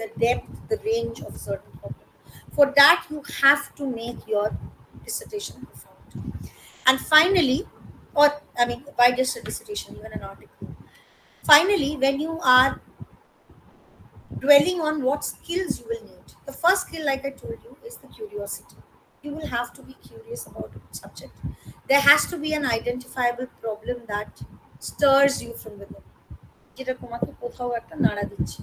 the depth, the range of certain problem. For that, you have to make your dissertation profound. And finally, or I mean, why just a dissertation, even an article? Finally, when you are dwelling on what skills you will need. The first skill, like I told you, is the curiosity. You will have to be curious about a subject. There has to be an identifiable problem that stirs you from within. যেটা তোমাকে কোথাও একটা নাড়া দিচ্ছে.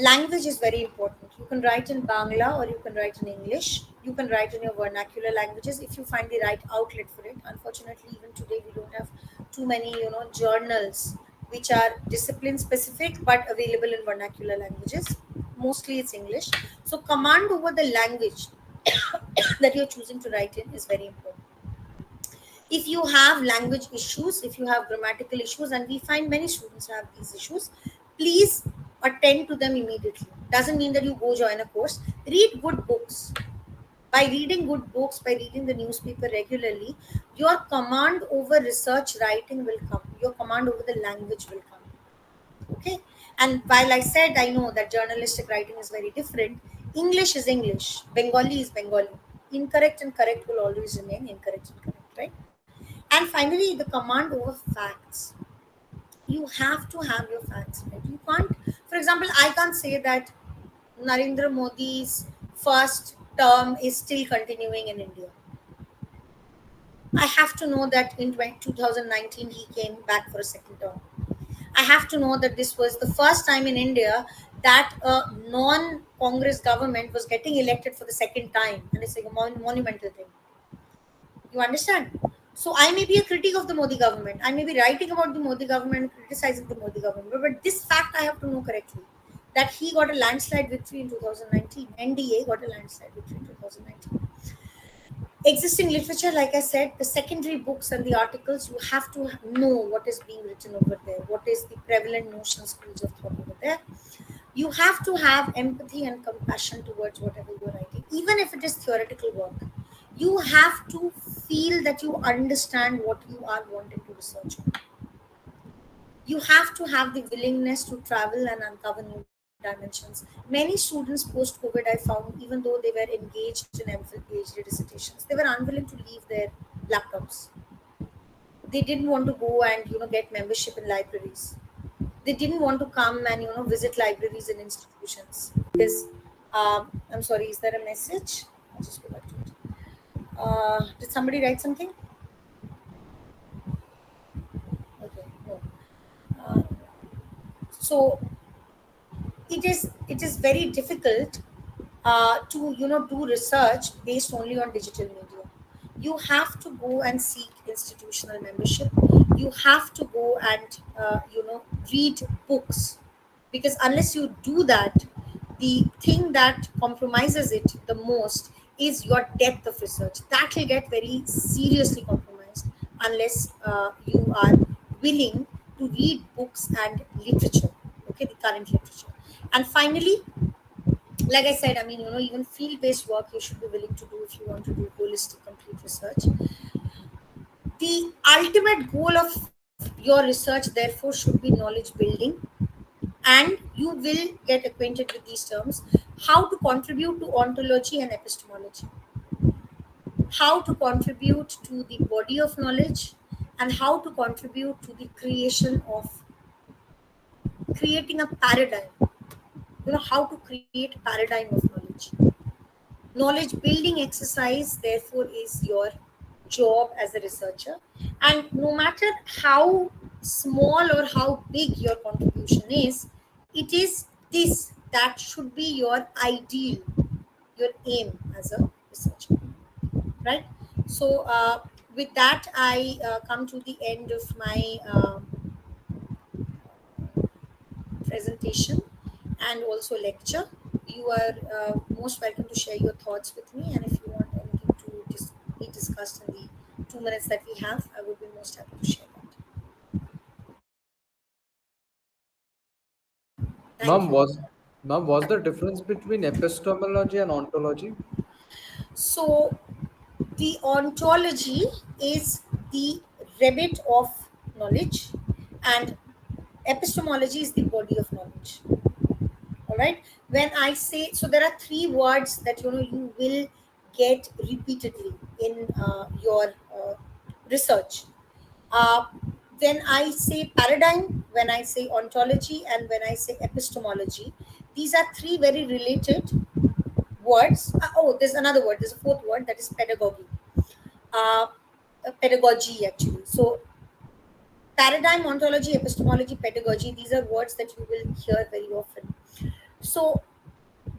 Language is very important. You can write in Bangla or you can write in English. You can write in your vernacular languages if you find the right outlet for it. Unfortunately, even today we don't have too many, journals which are discipline specific but available in vernacular languages. Mostly it's English. So command over the language that you're choosing to write in is very important. If you have language issues, if you have grammatical issues, and we find many students have these issues, please attend to them immediately. Doesn't mean that you go join a course. Read good books. By reading good books, by reading the newspaper regularly, your command over research writing will come. Your command over the language will come. Okay? And while I said I know that journalistic writing is very different, English is English, Bengali is Bengali. Incorrect and correct will always remain incorrect and correct, right? And finally, the command over facts. You have to have your facts right. You can't, for example, I can't say that Narendra Modi's first term is still continuing in India. I have to know that in 2019 he came back for a second term. I have to know that this was the first time in India that a non-Congress government was getting elected for the second time, and it's like a monumental thing. You understand? So I may be a critic of the Modi government. I may be writing about the Modi government, criticizing the Modi government. But this fact I have to know correctly, that he got a landslide victory in 2019. NDA got a landslide victory in 2019. Existing literature, like I said, the secondary books and the articles, you have to know what is being written over there, what is the prevalent notion schools of thought over there. You have to have empathy and compassion towards whatever you're writing, even if it is theoretical work. You have to feel that you understand what you are wanting to research on. You have to have the willingness to travel and uncover new dimensions. Many students post-COVID, I found, even though they were engaged in MPhil PhD dissertations, they were unwilling to leave their laptops. They didn't want to go and get membership in libraries. They didn't want to come and visit libraries and institutions. Because I'm sorry, is there a message? I'll just go back to it. Did somebody write something? Okay, no. So it is very difficult to do research based only on digital media. You have to go and seek institutional membership. You have to go and read books, because unless you do that, the thing that compromises it the most is your depth of research. That will get very seriously compromised unless you are willing to read books and literature. okay, the current literature. And finally, like I said, I mean, even field-based work you should be willing to do if you want to do holistic, complete research. The ultimate goal of your research, therefore, should be knowledge building, and you will get acquainted with these terms: how to contribute to ontology and epistemology, how to contribute to the body of knowledge, and how to contribute to the creation of creating a paradigm, how to create paradigm of knowledge. Knowledge building exercise, therefore, is your job as a researcher. And no matter how small or how big your contribution is, it is this that should be your ideal, your aim as a researcher, right? So, with that, I come to the end of my presentation and also lecture. You are most welcome to share your thoughts with me, and if you want anything to be discussed in the 2 minutes that we have, I would be most happy to share that. Thank Ma'am, you. was the difference between epistemology and ontology? So, the ontology is the remit of knowledge, and epistemology is the body of knowledge. All right. When I say, so there are three words that you will get repeatedly in your research. Uh, when I say paradigm, when I say ontology, and when I say epistemology, these are three very related words. Oh, there's another word. There's a fourth word, that is pedagogy. Uh, Pedagogy, actually. So paradigm, ontology, epistemology, pedagogy, these are words that you will hear very often. So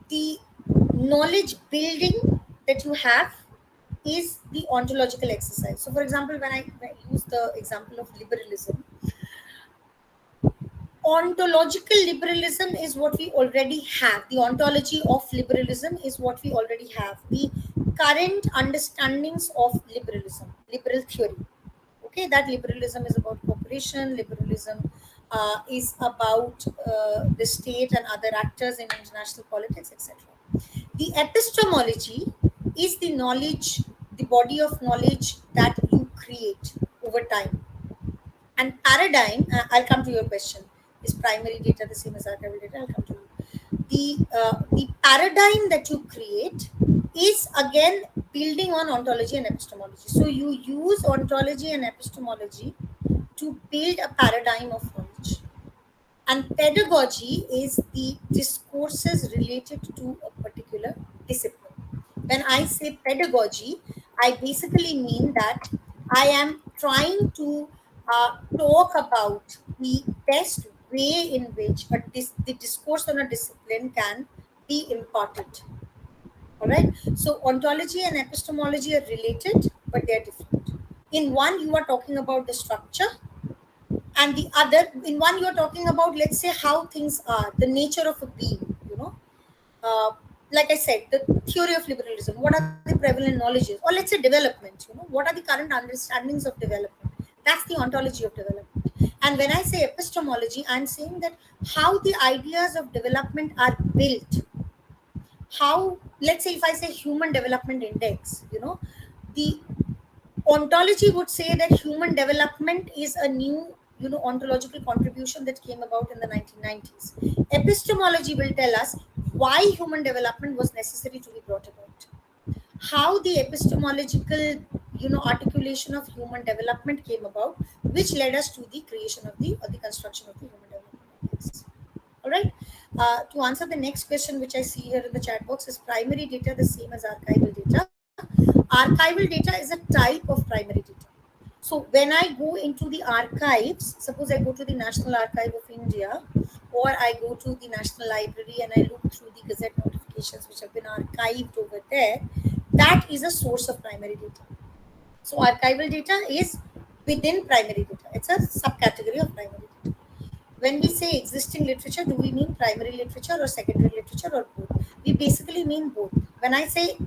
the knowledge building that you have is the ontological exercise. So, for example, when I use the example of liberalism, ontological liberalism is what we already have. The ontology of liberalism is what we already have. The current understandings of liberalism, liberal theory. Okay, that liberalism is about cooperation, liberalism is about the state and other actors in international politics, etc. The epistemology is the knowledge, the body of knowledge that you create over time. And paradigm, I'll come to your question. Is primary data the same as archival data? I'll come to you. The paradigm that you create is again building on ontology and epistemology. So you use ontology and epistemology to build a paradigm of knowledge. And pedagogy is the discourses related to a particular discipline. When I say pedagogy, I basically mean that I am trying to talk about the best way in which the discourse on a discipline can be imparted. All right. So ontology and epistemology are related, but they are different. In one, you are talking about the structure, and the other, in one, you are talking about, let's say, how things are, the nature of a being. Like I said, the theory of liberalism, what are the prevalent knowledges, or let's say development, what are the current understandings of development. That's the ontology of development. And when I say epistemology, I'm saying that how the ideas of development are built. How, let's say, if I say human development index, the ontology would say that human development is a new ontological contribution that came about in the 1990s. Epistemology will tell us why human development was necessary to be brought about, how the epistemological articulation of human development came about, which led us to the creation of the, or the construction of the human development index. All right. To answer the next question, which I see here in the chat box, is primary data the same as archival data? Archival data is a type of primary data. So when I go into the archives, suppose I go to the National Archive of India, or I go to the National Library and I look through the Gazette notifications which have been archived over there, that is a source of primary data. So archival data is within primary data. It's a subcategory of primary data. When we say existing literature, do we mean primary literature or secondary literature or both? We basically mean both. When I say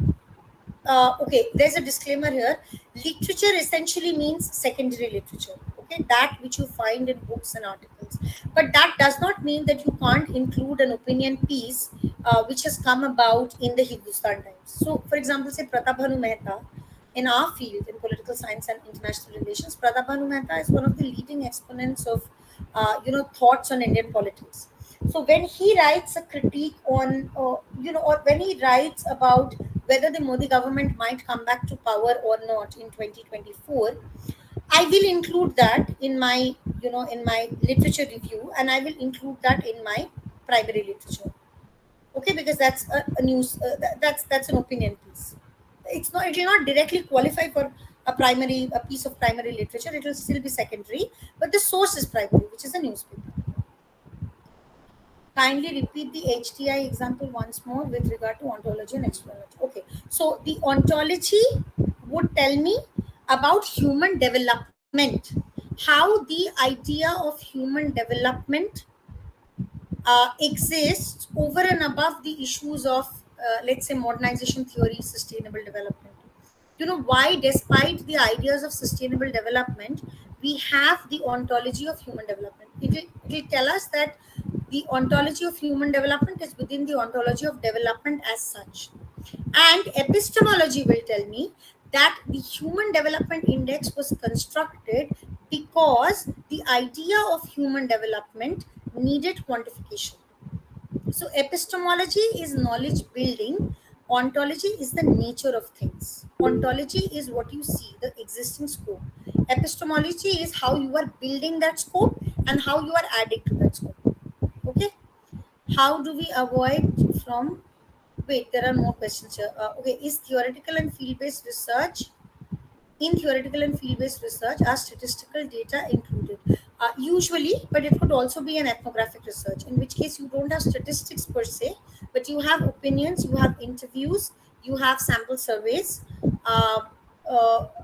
okay, there's a disclaimer here. Literature essentially means secondary literature. Okay, that which you find in books and articles. politics. But that does not mean that you can't include an opinion piece which has come about in the Hindustan Times. So, for example, say Pratabhanu Mehta, in our field in political science and international relations, Pratabhanu Mehta is one of the leading exponents of thoughts on Indian politics. So when he writes a critique on, or when he writes about whether the Modi government might come back to power or not in 2024, I will include that in my, in my literature review, and I will include that in my primary literature. Okay, because that's a news, that's an opinion piece. It's not, it will not directly qualify for a piece of primary literature. It will still be secondary, but the source is primary, which is a newspaper. Kindly repeat the HTI example once more with regard to ontology and epistemology. Okay, so the ontology would tell me about human development, how the idea of human development exists over and above the issues of, let's say, modernization theory, sustainable development. Why, despite the ideas of sustainable development, we have the ontology of human development. It will tell us that the ontology of human development is within the ontology of development as such. And epistemology will tell me that the human development index was constructed because the idea of human development needed quantification. So epistemology is knowledge building. Ontology is the nature of things. Ontology is what you see, the existing scope. Epistemology is how you are building that scope and how you are adding to that scope. Okay. How do we avoid from? Wait, there are more questions here. Okay, is theoretical and field-based research in theoretical and field-based research are statistical data included? Usually, but it could also be an ethnographic research, in which case you don't have statistics per se, but you have opinions, you have interviews, you have sample surveys.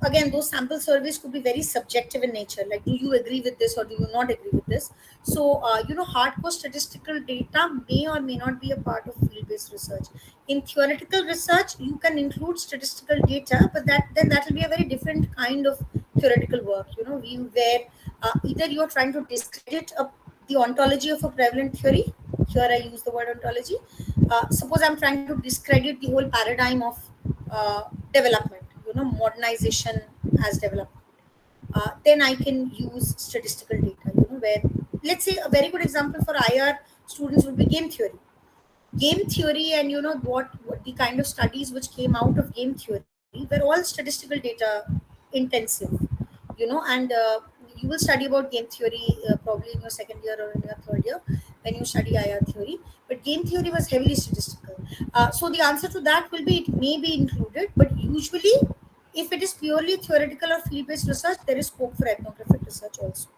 Again, those sample surveys could be very subjective in nature, like, do you agree with this or do you not agree with this? So, hardcore statistical data may or may not be a part of field-based research. In theoretical research, you can include statistical data, but that will be a very different kind of theoretical work. Where either you are trying to discredit the ontology of a prevalent theory. Here, I use the word ontology. Suppose I'm trying to discredit the whole paradigm of development. Modernization as development. Then I can use statistical data. Where, let's say, a very good example for IR students would be game theory. Game theory, and what the kind of studies which came out of game theory were all statistical data intensive. And you will study about game theory probably in your second year or in your third year when you study IR theory. But game theory was heavily statistical. So the answer to that will be, it may be included, but usually, if it is purely theoretical or field-based research, there is scope for ethnographic research also.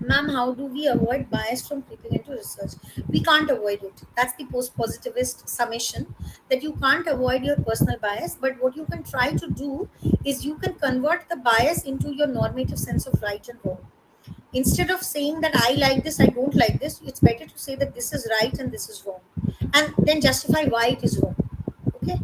Ma'am, how do we avoid bias from creeping into research? We can't avoid it. That's the post-positivist summation, that you can't avoid your personal bias, but what you can try to do is you can convert the bias into your normative sense of right and wrong. Instead of saying that I like this, I don't like this, it's better to say that this is right and this is wrong, and then justify why it is wrong. Okay.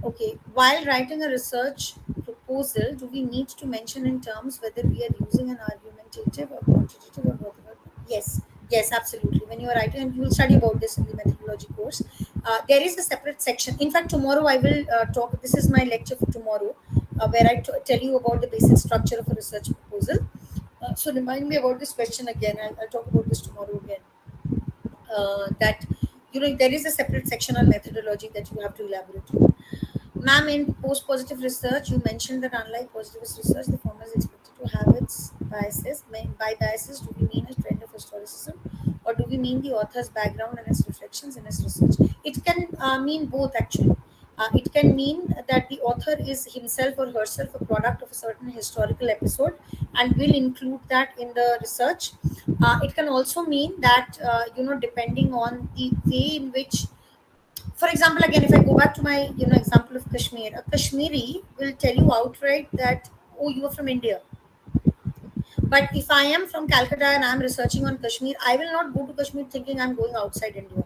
Okay, while writing a research proposal, do we need to mention in terms whether we are using an argumentative or quantitative or whatever? Yes, absolutely. When you are writing, and you will study about this in the methodology course, there is a separate section. In fact, tomorrow I will talk. This is my lecture for tomorrow, where I tell you about the basic structure of a research proposal. So remind me about this question again. I'll talk about this tomorrow again. That there is a separate section on methodology that you have to elaborate on. Ma'am, in post-positive research, you mentioned that unlike positivist research, the former is expected to have its biases. By biases, do we mean a trend of historicism, or do we mean the author's background and his reflections in his research? It can mean both, actually. It can mean that the author is himself or herself a product of a certain historical episode and will include that in the research. It can also mean that, depending on the way in which, for example, again, if I go back to my example of Kashmir, a Kashmiri will tell you outright that, oh, you are from India. But if I am from Calcutta and I'm researching on Kashmir, I will not go to Kashmir thinking I'm going outside India.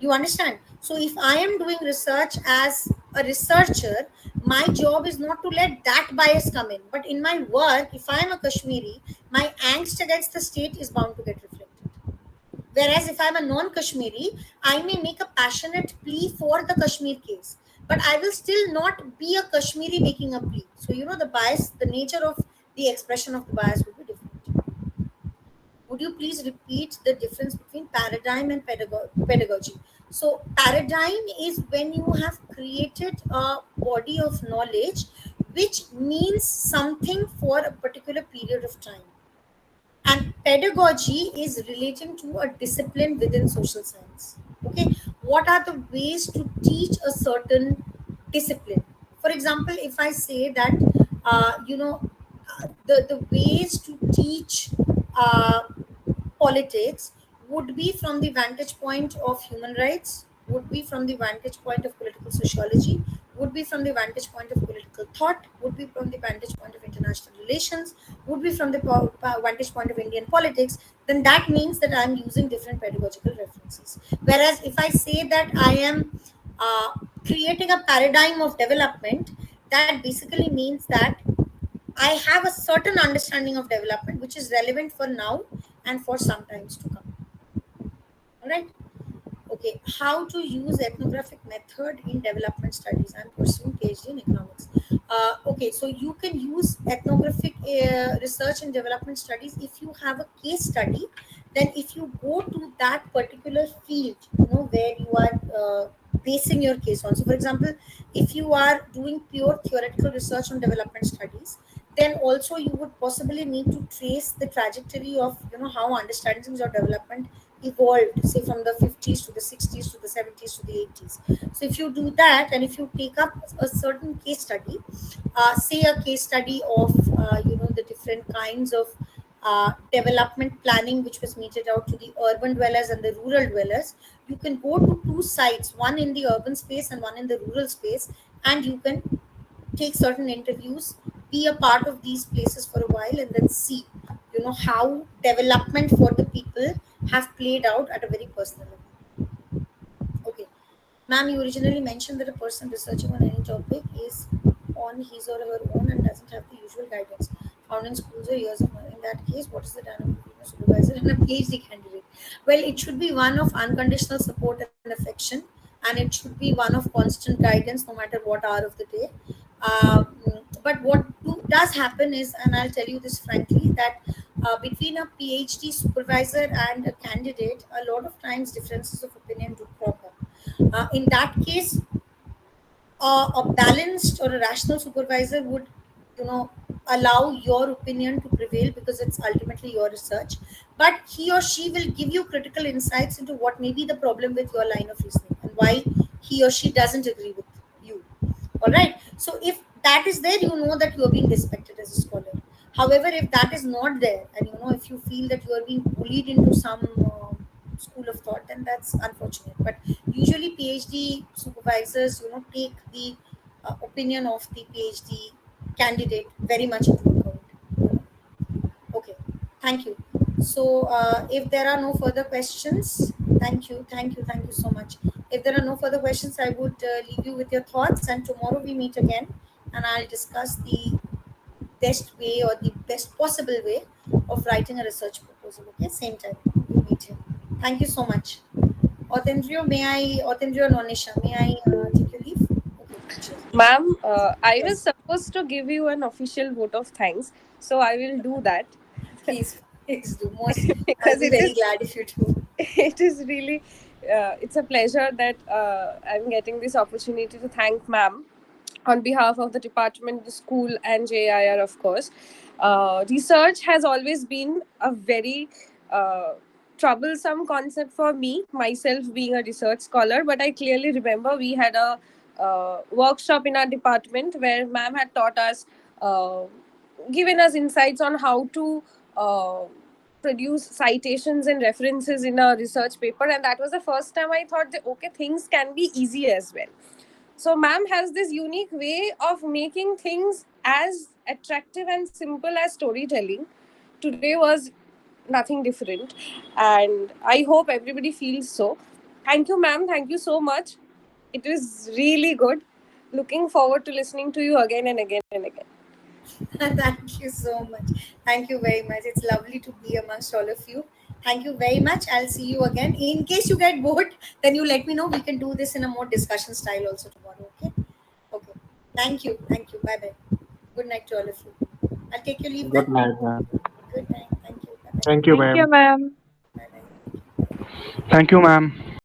You understand? So if I am doing research as a researcher, my job is not to let that bias come in. But in my work, if I am a Kashmiri, my angst against the state is bound to get reflected. Whereas if I'm a non-Kashmiri, I may make a passionate plea for the Kashmir case, but I will still not be a Kashmiri making a plea. So, the bias, the nature of the expression of the bias would be different. Would you please repeat the difference between paradigm and pedagogy? So, paradigm is when you have created a body of knowledge which means something for a particular period of time, and pedagogy is relating to a discipline within social science. Okay, what are the ways to teach a certain discipline? For example, if I say that the ways to teach uh, politics would be from the vantage point of human rights, would be from the vantage point of political sociology, would be from the vantage point of political thought, would be from the vantage point of international relations, would be from the vantage point of Indian politics, then that means that I'm using different pedagogical references. Whereas if I say that I am creating a paradigm of development, that basically means that I have a certain understanding of development which is relevant for now and for some times to come. All right. Okay. How to use ethnographic method in development studies? I'm pursuing PhD in economics. Okay. So you can use ethnographic research and development studies if you have a case study. Then if you go to that particular field, where you are basing your case on. So, for example, if you are doing pure theoretical research on development studies, then also you would possibly need to trace the trajectory of how understandings of development evolved, say from the 50s to the 60s to the 70s to the 80s. So if you do that, and if you take up a certain case study, say a case study of the different kinds of development planning which was meted out to the urban dwellers and the rural dwellers, you can go to two sites, one in the urban space and one in the rural space, and you can take certain interviews, be a part of these places for a while, and then see how development for the people have played out at a very personal level. Okay. Ma'am, you originally mentioned that a person researching on any topic is on his or her own and doesn't have the usual guidance found in schools or years of learning. In that case, what is the dynamic between a supervisor and a PhD candidate? Well, it should be one of unconditional support and affection, and it should be one of constant guidance no matter what hour of the day. But what does happen is, and I'll tell you this frankly, that between a PhD supervisor and a candidate, a lot of times differences of opinion do crop up. In that case, a balanced or a rational supervisor would, you know, allow your opinion to prevail because it's ultimately your research. But he or she will give you critical insights into what may be the problem with your line of reasoning and why he or she doesn't agree with you. All right. So if that is there, you know that you are being respected as a scholar. However, if that is not there, and if you feel that you are being bullied into some school of thought, then that's unfortunate. But usually, PhD supervisors, take the opinion of the PhD candidate very much into account. Okay, thank you. So, if there are no further questions, thank you so much. If there are no further questions, I would leave you with your thoughts, and tomorrow we meet again, and I'll discuss the best way or the best possible way of writing a research proposal. Okay, same time we meet here. Thank you so much. Otendrio Nonisha, may I take your leave? Okay, sure. Ma'am, I was Yes, supposed to give you an official vote of thanks, so I will do that. please do. Most, I'll Because be very glad if you do. it is really, it's a pleasure that I'm getting this opportunity to thank ma'am on behalf of the department, the school, and JIR, of course. Research has always been a very troublesome concept for me, myself being a research scholar. But I clearly remember we had a workshop in our department where ma'am had taught us, uh, given us insights on how to produce citations and references in a research paper. And that was the first time I thought that, okay, things can be easy as well. So, ma'am has this unique way of making things as attractive and simple as storytelling. Today was nothing different, and I hope everybody feels so. Thank you, ma'am. Thank you so much. It was really good. Looking forward to listening to you again and again and again. Thank you so much. Thank you very much. It's lovely to be amongst all of you. Thank you very much. I'll see you again. In case you get bored, then you let me know. We can do this in a more discussion style also tomorrow. Okay. Okay. Thank you. Thank you. Bye bye. Good night to all of you. I'll take your leave Good then. night, ma'am. Good night. Thank you. Bye bye. Thank you, Thank you, ma'am. ma'am. Bye bye. Thank you, ma'am.